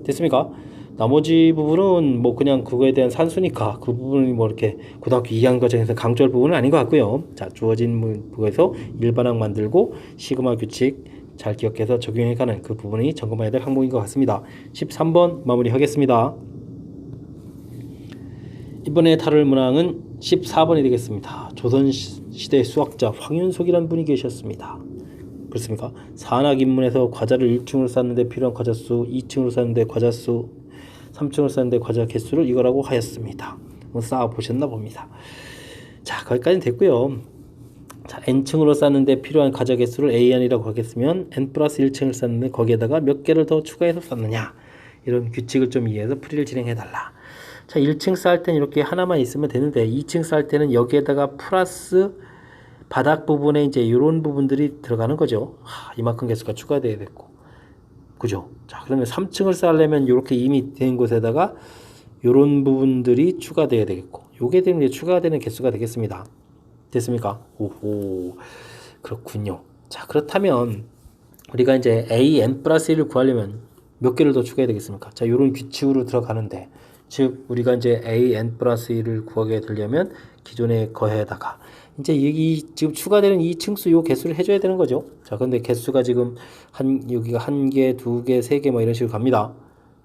됐습니까? 나머지 부분은 뭐 그냥 그거에 대한 산수니까 그 부분이 뭐 이렇게 고등학교 2학년 과정에서 강조할 부분은 아닌 것 같고요. 자, 주어진 부분에서 일반항 만들고 시그마 규칙 잘 기억해서 적용해가는 그 부분이 점검해야 될 항목인 것 같습니다. 13번 마무리하겠습니다. 이번에 다룰 문항은 14번이 되겠습니다. 조선시대 수학자 황윤석이라는 분이 계셨습니다. 그렇습니까? 산악 인문에서 과자를 1층으로 쌓는데 필요한 과자 수, 2층으로 쌓는데 과자 수, 3층으로 쌓는데 과자 개수를 이거라고 하였습니다. 한번 쌓아 보셨나 봅니다. 자, 거기까지는 됐고요. 자, n층으로 쌓는데 필요한 과자 개수를 an이라고 하겠으면 n 플러스 1층을 쌓는데 거기에다가 몇 개를 더 추가해서 쌓느냐, 이런 규칙을 좀 이해해서 풀이를 진행해 달라. 자, 1층 쌓을 때는 이렇게 하나만 있으면 되는데 2층 쌓을 때는 여기에다가 플러스 바닥 부분에 이제 이런 부분들이 들어가는 거죠. 이만큼 개수가 추가되어야 됐고, 그죠? 자, 그러면 3층을 쌓으려면 이렇게 이미 된 곳에다가 이런 부분들이 추가되어야 되겠고, 요게 되면 이제 추가되는 개수가 되겠습니다. 됐습니까? 오호, 그렇군요. 자, 그렇다면 우리가 이제 a n 플러스 1을 구하려면 몇 개를 더 추가해야 되겠습니까? 자, 요런 규칙으로 들어가는데, 즉 우리가 이제 a n 플러스 1을 구하게 되려면 기존의 거에다가 이제 이 지금 추가되는 이 층수 요 개수를 해줘야 되는 거죠. 자, 근데 개수가 지금 여기가 한 개, 두 개, 세 개 뭐 이런 식으로 갑니다.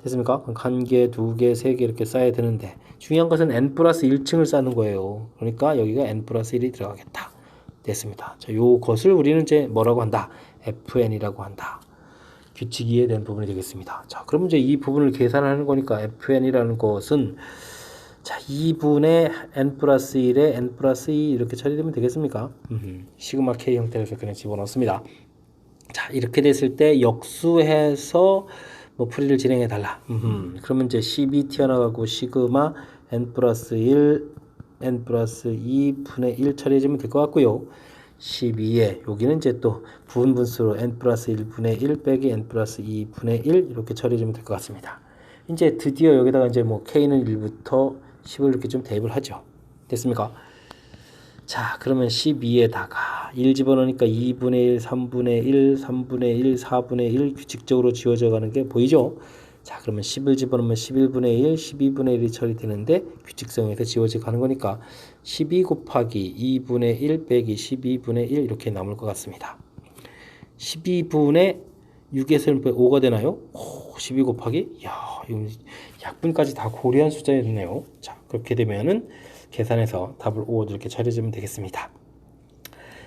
됐습니까? 한 개, 두 개, 세 개 이렇게 쌓아야 되는데, 중요한 것은 n 플러스 1층을 쌓는 거예요. 그러니까 여기가 n 플러스 1이 들어가겠다. 됐습니다. 자, 요 것을 우리는 이제 뭐라고 한다? fn이라고 한다. 규칙 이해된 부분이 되겠습니다. 자, 그럼 이제 이 부분을 계산하는 거니까 fn이라는 것은, 자, 2분의 n 플러스 1에 n 플러스 2 이렇게 처리되면 되겠습니까? 시그마 k 형태로서 그냥 집어넣습니다. 자, 이렇게 됐을 때 역수해서 뭐 풀이를 진행해 달라. 그러면 이제 10이 튀어나가고 시그마 n 플러스 1 n 플러스 2분의 1 처리해주면 될 것 같고요. 12에 여기는 이제 또 부분분수로 n 플러스 1분의 1 빼기 n 플러스 2분의 1 이렇게 처리해주면 될 것 같습니다. 이제 드디어 여기다가 이제 뭐 k는 1부터 10을 이렇게 좀 대입을 하죠. 됐습니까? 자, 그러면 12에다가 1 집어넣으니까 2분의 1, 3분의 1, 3분의 1, 4분의 1 규칙적으로 지워져 가는 게 보이죠? 자, 그러면 10을 집어넣으면 11분의 1, 12분의 1이 처리되는데 규칙성에서 지워져 가는 거니까 12 곱하기 2분의 1 빼기 12분의 1 이렇게 남을 것 같습니다. 12분의 6에서 5가 되나요? 12 곱하기, 이거 약분까지 다 고려한 숫자였네요. 자, 그렇게 되면은 계산해서 답을 5 이렇게 처리해주면 되겠습니다.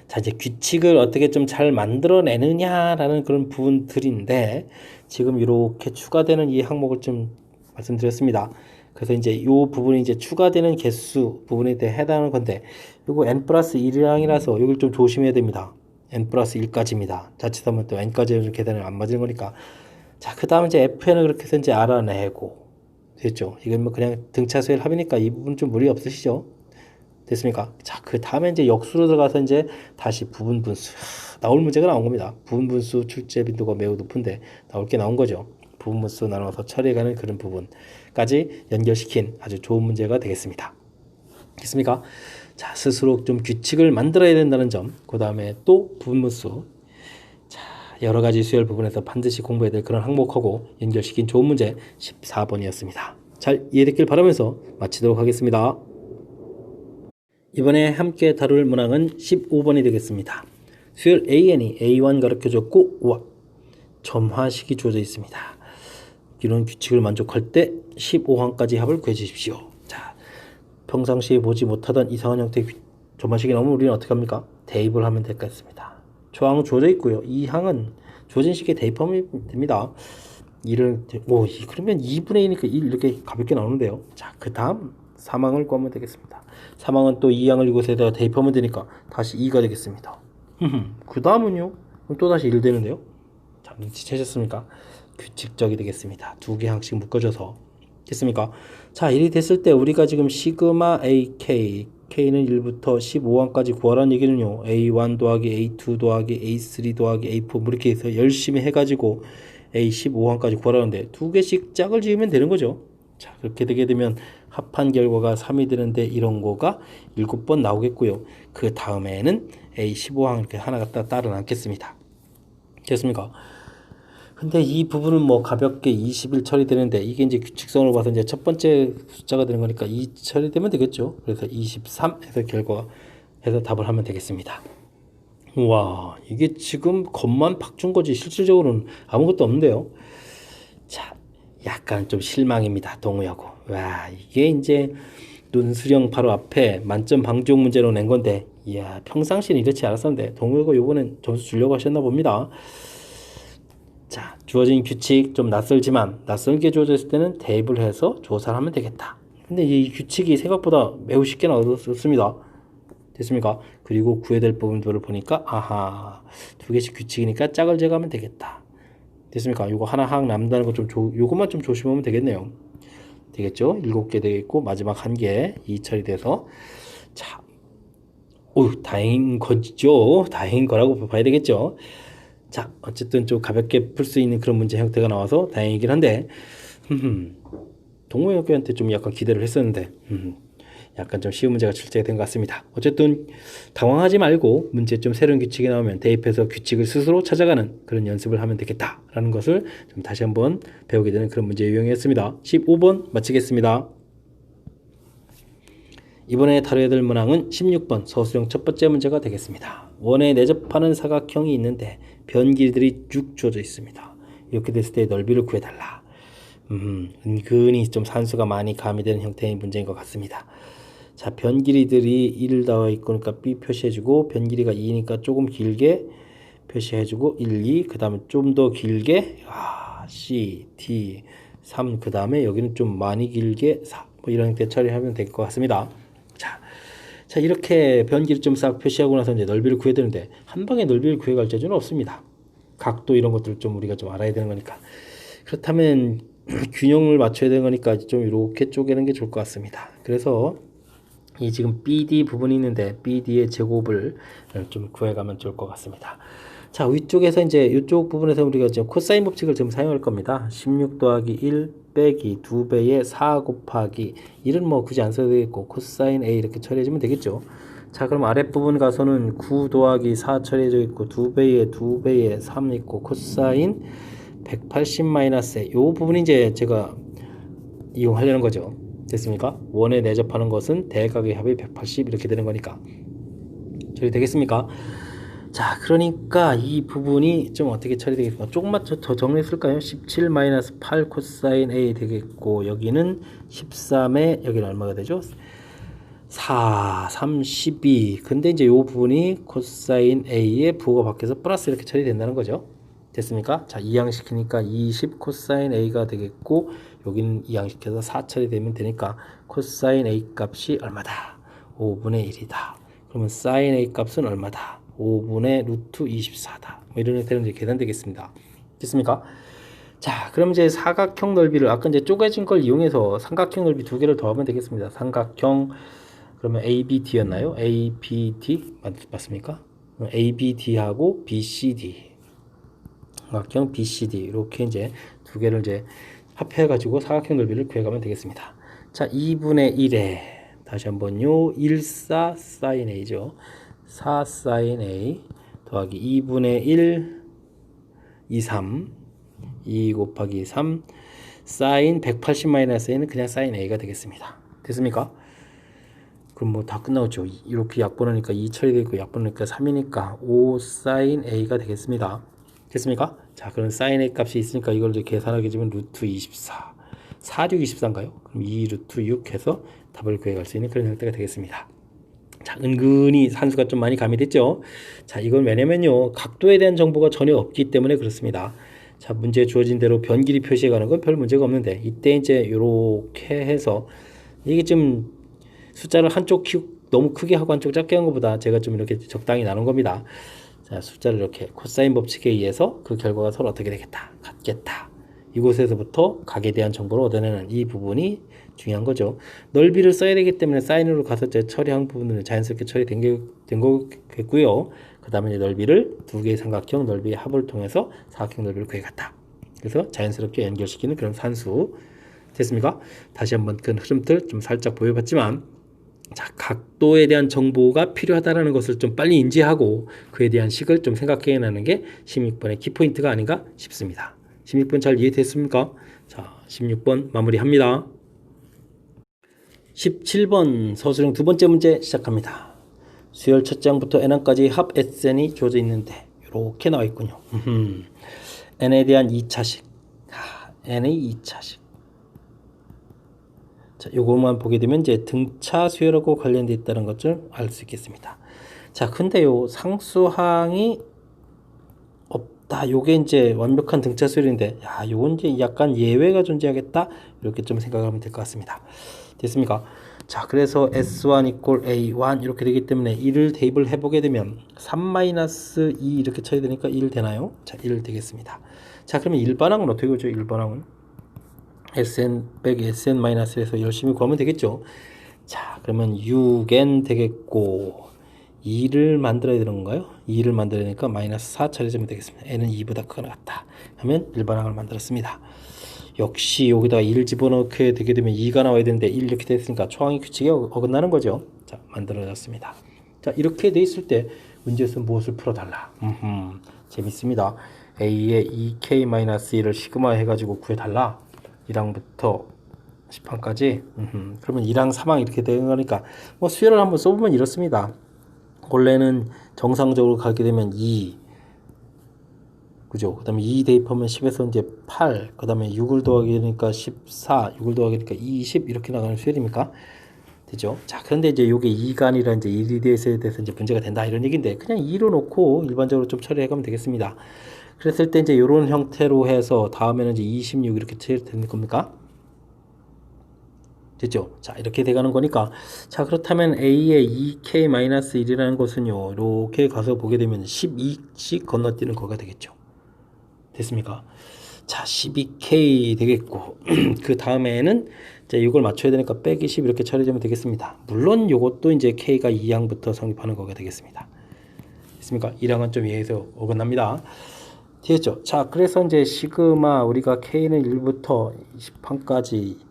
자, 이제 규칙을 어떻게 좀 잘 만들어내느냐라는 그런 부분들인데, 지금 이렇게 추가되는 이 항목을 좀 말씀드렸습니다. 그래서 이제 이 부분이 이제 추가되는 개수 부분에 대해 해당하는 건데, 이거 n 플러스 1이랑이라서 이걸 좀 조심해야 됩니다. n 플러스 1까지입니다. 자칫하면 또 n까지 계산이 안 맞는 거니까. 자, 그 다음에 이제 fn을 그렇게 해서 이제 알아내고, 됐죠? 이건 뭐 그냥 등차수의 합이니까 이 부분 좀 무리 없으시죠? 됐습니까? 자, 그 다음에 이제 역수로 들어가서 이제 다시 부분분수. 나올 문제가 나온 겁니다. 부분분수 출제 빈도가 매우 높은데 나올 게 나온 거죠. 부분분수 나눠서 처리해가는 그런 부분까지 연결시킨 아주 좋은 문제가 되겠습니다. 됐습니까? 자, 스스로 좀 규칙을 만들어야 된다는 점, 그 다음에 또 부분분수, 자, 여러 가지 수열 부분에서 반드시 공부해야 될 그런 항목하고 연결시킨 좋은 문제 14번이었습니다. 잘 이해됐길 바라면서 마치도록 하겠습니다. 이번에 함께 다룰 문항은 15번이 되겠습니다. 수열 AN이 A1 가르쳐줬고, 우와, 점화식이 주어져 있습니다. 이런 규칙을 만족할 때 15항까지 합을 구해주십시오. 자, 평상시에 보지 못하던 이상한 형태의 점화식이 나오면 우리는 어떻게 합니까? 대입을 하면 될 것 같습니다. 초항은 주어져 있고요. 이 항은 주어진 식에 대입하면 됩니다. 그러면 2분의 2니까 1 이렇게 가볍게 나오는데요. 자, 그 다음 3항을 구하면 되겠습니다. 3항은 또 2항을 이곳에다가 대입하면 되니까 다시 2가 되겠습니다. 그 다음은요? 그럼 또 다시 1 되는데요. 자, 눈치채셨습니까? 규칙적이 되겠습니다. 두 개 항씩 묶어줘서. 됐습니까? 자, 1이 됐을 때 우리가 지금 시그마 AK, K는 1부터 15항까지 구하라는 얘기는요, A1 더하기 A2 더하기 A3 더하기 A4 뭐 이렇게 해서 열심히 해가지고 A15항까지 구하라는데 두 개씩 짝을 지으면 되는 거죠. 자, 그렇게 되게 되면 합한 결과가 3이 되는데 이런 거가 7번 나오겠고요. 그 다음에는 A15항 이렇게 하나가 따로 남겠습니다. 됐습니까? 근데 이 부분은 뭐 가볍게 20일 처리되는데 이게 이제 규칙성으로 봐서 이제 첫 번째 숫자가 되는 거니까 2 처리되면 되겠죠. 그래서 23 해서 결과해서 답을 하면 되겠습니다. 우와, 이게 지금 겉만 박준 거지 실질적으로는 아무것도 없는데요. 자, 약간 좀 실망입니다. 동우하고. 와, 이게 이제 논술형 바로 앞에 만점 방지용 문제로 낸 건데 이야, 평상시는 이렇지 않았었는데 동물고 요거는 점수 주려고 하셨나 봅니다. 자, 주어진 규칙 좀 낯설지만 낯설게 주어져 있을 때는 대입을 해서 조사를 하면 되겠다. 근데 이 규칙이 생각보다 매우 쉽게 나왔습니다. 됐습니까? 그리고 구해야 될 부분들을 보니까 아하, 두 개씩 규칙이니까 짝을 제거하면 되겠다. 됐습니까? 요거 하나 항 남다는 거 좀 요것만 좀 조심하면 되겠네요. 되겠죠? 7개 되겠고 마지막 한 개 이 처리돼서 자, 다행인 거죠. 다행인 거라고 봐야 되겠죠. 자, 어쨌든 좀 가볍게 풀 수 있는 그런 문제 형태가 나와서 다행이긴 한데 동호회학교한테 좀 약간 기대를 했었는데 약간 좀 쉬운 문제가 출제가 된 것 같습니다. 어쨌든 당황하지 말고 문제 좀 새로운 규칙이 나오면 대입해서 규칙을 스스로 찾아가는 그런 연습을 하면 되겠다라는 것을 좀 다시 한번 배우게 되는 그런 문제 유형이었습니다. 15번 마치겠습니다. 이번에 다뤄야 될 문항은 16번 서술형 첫 번째 문제가 되겠습니다. 원에 내접하는 사각형이 있는데 변길들이 쭉 주어져 있습니다. 이렇게 됐을 때 넓이를 구해달라. 은근히 좀 산수가 많이 가미되는 형태의 문제인 것 같습니다. 자, 변 길이들이 1 나와 있고 그러니까 B 표시해주고 변 길이가 2니까 조금 길게 표시해주고 1, 2, 그 다음에 좀 더 길게 C, D, 3, 그 다음에 여기는 좀 많이 길게 4, 뭐 이런 형태 처리하면 될 것 같습니다. 자, 이렇게 변 길이 좀 싹 표시하고 나서 이제 넓이를 구해야 되는데 한 방에 넓이를 구해갈 재주는 없습니다. 각도 이런 것들을 좀 우리가 좀 알아야 되는 거니까. 그렇다면 균형을 맞춰야 되는 거니까 좀 이렇게 쪼개는 게 좋을 것 같습니다. 그래서 이 지금 BD 부분이 있는데 BD의 제곱을 좀 구해가면 좋을 것 같습니다. 자, 위쪽에서 이제 이쪽 부분에서 우리가 지금 코사인 법칙을 좀 사용할 겁니다. 16 더하기 1 빼기 2배의 4 곱하기 1은 뭐 굳이 안 써도 되겠고 코사인 A 이렇게 처리해주면 되겠죠. 자, 그럼 아랫부분 가서는 9 더하기 4 처리해져 있고 2배의 3 있고 코사인 180 마이너스 요 부분이 이제 제가 이용하려는 거죠. 됐습니까? 원에 내접하는 것은 대각의 합이 180 이렇게 되는 거니까 처리 되겠습니까? 자, 그러니까 이 부분이 좀 어떻게 처리되겠습니까? 조금만 더 정리했을까요? 17 마이너스 8 코사인 A 되겠고 여기는 13에 여기는 얼마가 되죠? 4, 3, 12 근데 이제 이 부분이 코사인 A의 부호가 바뀌어서 플러스 이렇게 처리된다는 거죠. 됐습니까? 자, 이항시키니까 20 코사인 A가 되겠고 여기는 이항시켜서 4 처리되면 되니까 코사인 A 값이 얼마다? 5분의 1이다. 그러면 사인 A 값은 얼마다? 5분의 루트 24다. 뭐 이런 형태로 이제 계산되겠습니다. 됐습니까? 자, 그럼 이제 사각형 넓이를 아까 이제 쪼개진 걸 이용해서 삼각형 넓이 두 개를 더하면 되겠습니다. 삼각형 그러면 ABD였나요? ABD 맞습니까? ABD하고 BCD 삼각형 BCD 이렇게 이제 두 개를 이제 합해가지고 사각형 넓이를 구해가면 되겠습니다. 자, 2분의 1에 다시 한번요 1, 4 사인 A죠. 4 사인 A 더하기 2분의 1 2, 3 2 곱하기 3 사인 180 마이너스 A는 그냥 사인 A가 되겠습니다. 됐습니까? 그럼 뭐 다 끝나겠죠. 이렇게 약분하니까 2 처리되고 약분하니까 3이니까 5 사인 A가 되겠습니다. 됐습니까? 자, 그럼 사인 A 값이 있으니까 이걸 이제 계산하게 되면 루트 24 4, 6, 24인가요? 그럼 2 루트 6 해서 답을 구해갈 수 있는 그런 형태가 되겠습니다. 자, 은근히 산수가 좀 많이 가미됐죠. 자, 이건 왜냐면요 각도에 대한 정보가 전혀 없기 때문에 그렇습니다. 자, 문제에 주어진 대로 변 길이 표시해 가는 건 별 문제가 없는데 이때 이제 이렇게 해서 이게 좀 숫자를 한쪽 너무 크게 하고 한쪽 작게 한 것보다 제가 좀 이렇게 적당히 나눈 겁니다. 자, 숫자를 이렇게 코사인 법칙에 의해서 그 결과가 서로 어떻게 되겠다 같겠다 이곳에서부터 각에 대한 정보를 얻어내는 이 부분이 중요한 거죠. 넓이를 써야 되기 때문에 사인으로 가서 처리한 부분은 자연스럽게 처리된 거겠고요. 그 다음에 넓이를 두 개의 삼각형 넓이의 합을 통해서 사각형 넓이를 구해갔다. 그래서 자연스럽게 연결시키는 그런 산수 됐습니까? 다시 한번 그 흐름들 좀 살짝 보여봤지만 자, 각도에 대한 정보가 필요하다는 것을 좀 빨리 인지하고 그에 대한 식을 좀 생각해 나는 게 16번의 키포인트가 아닌가 싶습니다. 16번 잘 이해됐습니까? 자, 16번 마무리합니다. 17번 서술형 두 번째 문제 시작합니다. 수열 첫 장부터 n항까지 합 Sn이 주어져 있는데 이렇게 나와 있군요. n에 대한 2차식 n의 2차식 자, 요것만 보게 되면 이제 등차 수열하고 관련되어 있다는 것을 알 수 있겠습니다. 자, 근데요, 상수항이 없다. 요게 이제 완벽한 등차 수열인데, 야, 요건 이제 약간 예외가 존재하겠다. 이렇게 좀 생각하면 될 것 같습니다. 됐습니까? 자, 그래서 S1 equal A1 이렇게 되기 때문에 이를 대입을 해보게 되면 3-2 이렇게 쳐야 되니까 1 되나요? 자, 1 되겠습니다. 자, 그러면 일반항은 어떻게 구죠? 일반항은 Sn 빼기 Sn-에서 열심히 구하면 되겠죠. 자, 그러면 6n 되겠고 2를 만들어야 되는 건가요? 2를 만들어야 되니까 마이너스 4 처리하면 되겠습니다. n은 2보다 크거나 같다 하면 일반항을 만들었습니다. 역시 여기다가 1 집어넣게 되게 되면 2가 나와야 되는데 1 이렇게 됐으니까 초항의 규칙에 어긋나는 거죠. 자, 만들어졌습니다. 자, 이렇게 돼 있을 때 문제에서 무엇을 풀어달라. 재밌습니다. a의 2k-1을 시그마 해가지고 구해달라. 1항부터 10항까지. 그러면 1항, 3항 이렇게 되는 거니까 뭐 수열을 한번 써보면 이렇습니다. 원래는 정상적으로 가게 되면 2, 그죠? 그 다음에 2 대입하면 10에서 이제 8, 그 다음에 6을 더하게 되니까 14, 6을 더하게 되니까 20 이렇게 나가는 수열입니까? 되죠? 자, 그런데 이제 요게 2가 아니라 이제 1에 대해서 이제 문제가 된다 이런 얘기인데 그냥 2로 놓고 일반적으로 좀 처리해 가면 되겠습니다. 그랬을 때 이제 이런 형태로 해서 다음에는 이제 26 이렇게 처리되는 겁니까? 됐죠? 자, 이렇게 돼가는 거니까 자, 그렇다면 A의 2k-1이라는 것은요 이렇게 가서 보게 되면 12씩 건너뛰는 거가 되겠죠. 됐습니까? 자, 12k 되겠고 그 다음에는 이제 이걸 맞춰야 되니까 빼기 10 이렇게 처리하면 되겠습니다. 물론 이것도 이제 k가 2항부터 성립하는 거가 되겠습니다. 됐습니까? 1항은 좀 예에서 어긋납니다. 됐죠? 자, 그래서 이제 시그마 우리가 k는 1부터 10항까지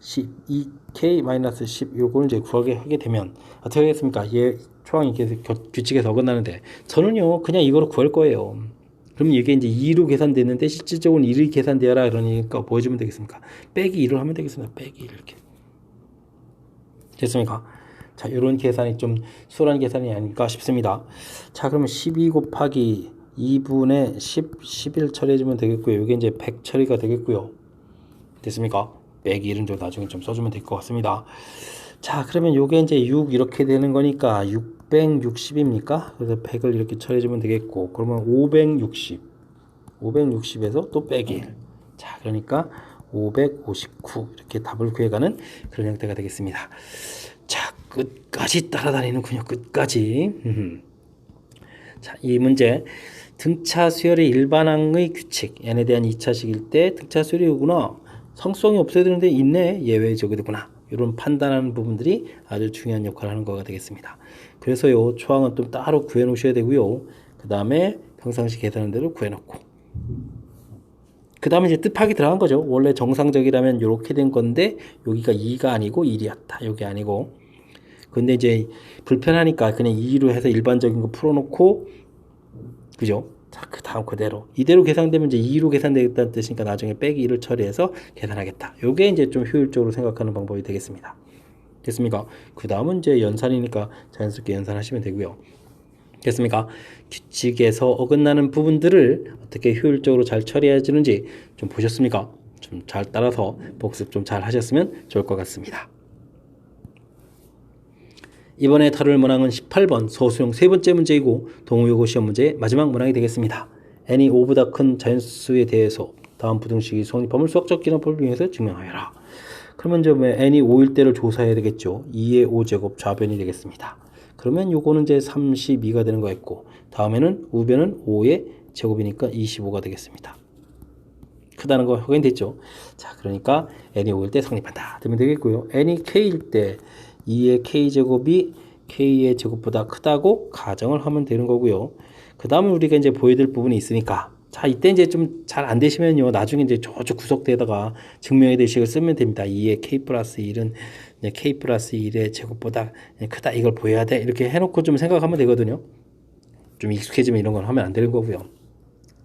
12k-10 요거를 이제 구하게 하게 되면 어떻게 하겠습니까? 얘 초항이 규칙에서 어긋나는데 저는요 그냥 이거로 구할 거예요. 그럼 이게 이제 2로 계산됐는데 실질적으로 1이 계산되어라 그러니까 뭐 해주면 되겠습니까? 빼기 2를 하면 되겠습니다. 빼기 1 이렇게 됐습니까? 자, 이런 계산이 좀 수월한 계산이 아닐까 싶습니다. 자, 그러면 12 곱하기 2분의 10, 11 처리해주면 되겠고요. 이게 이제 100 처리가 되겠고요. 됐습니까? 빼기 1은 좀 나중에 좀 써주면 될 것 같습니다. 자, 그러면 요게 이제 6 이렇게 되는 거니까 660입니까? 그래서 100을 이렇게 처리해주면 되겠고, 그러면 560에서 또 빼기 1. 자, 그러니까 559 이렇게 답을 구해가는 그런 형태가 되겠습니다. 자, 끝까지 따라다니는군요. 끝까지. 자, 이 문제 등차 수열의 일반항의 규칙 n에 대한 2차식일 때 등차 수열이 오구나. 성성이 없어야 되는데 있네. 예외적이구나. 이런 판단하는 부분들이 아주 중요한 역할을 하는 거가 되겠습니다. 그래서요 초항은 좀 따로 구해 놓으셔야 되고요. 그 다음에 평상시 계산한 대로 구해 놓고 그 다음에 이제 뜻하기 들어간 거죠. 원래 정상적이라면 이렇게 된 건데 여기가 2가 아니고 1이었다. 여기 아니고 근데 이제 불편하니까 그냥 2로 해서 일반적인 거 풀어놓고 그죠? 자, 그 다음 그대로 이대로 계산되면 이제 2로 계산되겠다는 뜻이니까 나중에 빼기 1을 처리해서 계산하겠다. 요게 이제 좀 효율적으로 생각하는 방법이 되겠습니다. 됐습니까? 그 다음은 이제 연산이니까 자연스럽게 연산하시면 되고요. 됐습니까? 규칙에서 어긋나는 부분들을 어떻게 효율적으로 잘 처리해 주는지 좀 보셨습니까? 좀 잘 따라서 복습 좀 잘 하셨으면 좋을 것 같습니다. 이번에 다룰 문항은 18번 소수용 세 번째 문제이고 동호요고 시험 문제의 마지막 문항이 되겠습니다. n이 5보다 큰 자연수에 대해서 다음 부등식이 성립함을 수학적 기납법을 이용해서 증명하여라. 그러면 이제 n이 5일 때를 조사해야 되겠죠. 2의 5제곱 좌변이 되겠습니다. 그러면 요거는 이제 32가 되는 거였고 다음에는 우변은 5의 제곱이니까 25가 되겠습니다. 크다는 거 확인됐죠. 자, 그러니까 n이 5일 때 성립한다 되면 되겠고요. n이 k일 때 2의 k제곱이 k의 제곱보다 크다고 가정을 하면 되는 거고요. 그 다음에 우리가 이제 보여드릴 부분이 있으니까 자, 이때 이제 좀 잘 안 되시면요 나중에 이제 저쪽 구석대에다가 증명의 대식을 쓰면 됩니다. 2의 k 플러스 1은 k 플러스 1의 제곱보다 크다 이걸 보여야 돼 이렇게 해놓고 좀 생각하면 되거든요. 좀 익숙해지면 이런 건 하면 안 되는 거고요.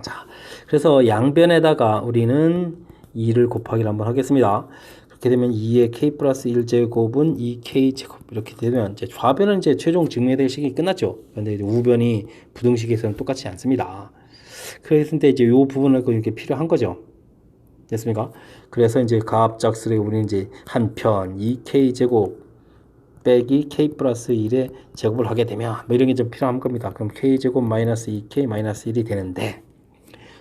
자, 그래서 양변에다가 우리는 2를 곱하기를 한번 하겠습니다. 그렇게 되면 2의 k 플러스 1제곱은 2k 제곱 이렇게 되면 이제 좌변은 이제 최종 증명될 시기 끝났죠. 그런데 이제 우변이 부등식에서는 똑같지 않습니다. 그래서 이제 이 부분을 이렇게 필요한 거죠. 됐습니까? 그래서 이제 가압작스레 우리는 이제 한편 2k 제곱 빼기 k 플러스 1의 제곱을 하게 되면 뭐 이런 게 좀 필요한 겁니다. 그럼 k제곱 마이너스 2k 마이너스 1이 되는데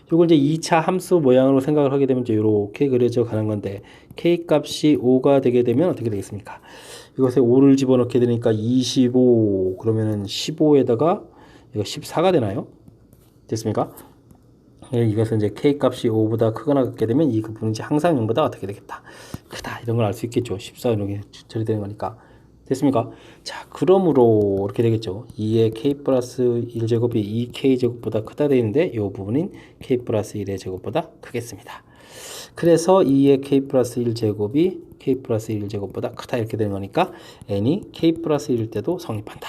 이걸 이제 2차 함수 모양으로 생각을 하게 되면 이제 이렇게 그려져 가는 건데 k 값이 5가 되게 되면 어떻게 되겠습니까? 이것에 5를 집어넣게 되니까 25 그러면은 15에다가 이거 14가 되나요? 됐습니까? 이것은 이제 k 값이 5보다 크거나 같게 되면 이 부분은 이제 항상 0보다 어떻게 되겠다 크다 이런 걸 알 수 있겠죠. 14 이렇게 처리되는 거니까. 됐습니까? 자, 그러므로 이렇게 되겠죠. 2의 k 플러스 1제곱이 2k 제곱보다 크다 되는데 이 부분인 k 플러스 1의 제곱보다 크겠습니다. 그래서 2의 k 플러스 1제곱이 k 플러스 1제곱보다 크다 이렇게 되는 거니까 n이 k 플러스 1일 때도 성립한다.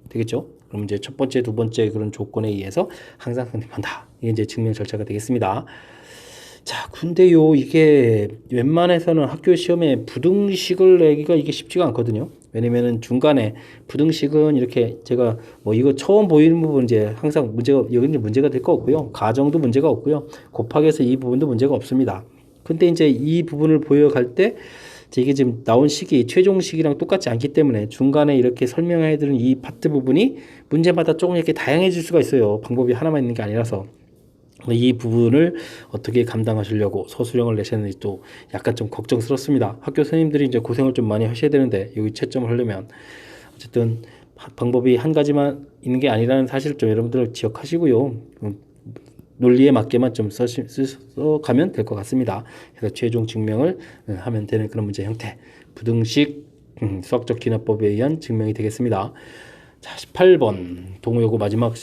되겠죠? 그럼 이제 첫 번째, 두 번째 그런 조건에 의해서 항상 성립한다. 이게 이제 증명 절차가 되겠습니다. 자, 근데요, 이게 웬만해서는 학교 시험에 부등식을 내기가 이게 쉽지가 않거든요. 왜냐면은 중간에 부등식은 이렇게 제가 뭐 이거 처음 보이는 부분 이제 항상 문제가, 여기는 문제가 될 거 없고요. 가정도 문제가 없고요. 곱하기해서 이 부분도 문제가 없습니다. 근데 이제 이 부분을 보여갈 때 이게 지금 나온 식이 최종식이랑 똑같지 않기 때문에 중간에 이렇게 설명해 드린 이 파트 부분이 문제마다 조금 이렇게 다양해질 수가 있어요. 방법이 하나만 있는 게 아니라서. 이 부분을 어떻게 감당하시려고 서술형을 내셨는지 또 약간 좀 걱정스럽습니다. 학교 선생님들이 이제 고생을 좀 많이 하셔야 되는데 여기 채점을 하려면 어쨌든 방법이 한 가지만 있는 게 아니라는 사실을 좀 여러분들 기억하시고요. 논리에 맞게만 좀 써가면 될 것 같습니다. 그래서 최종 증명을 하면 되는 그런 문제 형태. 부등식 수학적 기납법에 의한 증명이 되겠습니다. 자, 18번 동호여고 마지막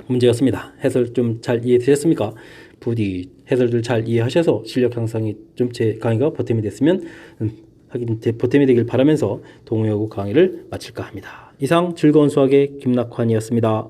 문제였습니다. 해설 좀 잘 이해되셨습니까? 부디 해설들 잘 이해하셔서 실력 향상이 좀 제 강의가 보탬이 됐으면 보탬이 되길 바라면서 동호여고 강의를 마칠까 합니다. 이상 즐거운 수학의 김낙환이었습니다.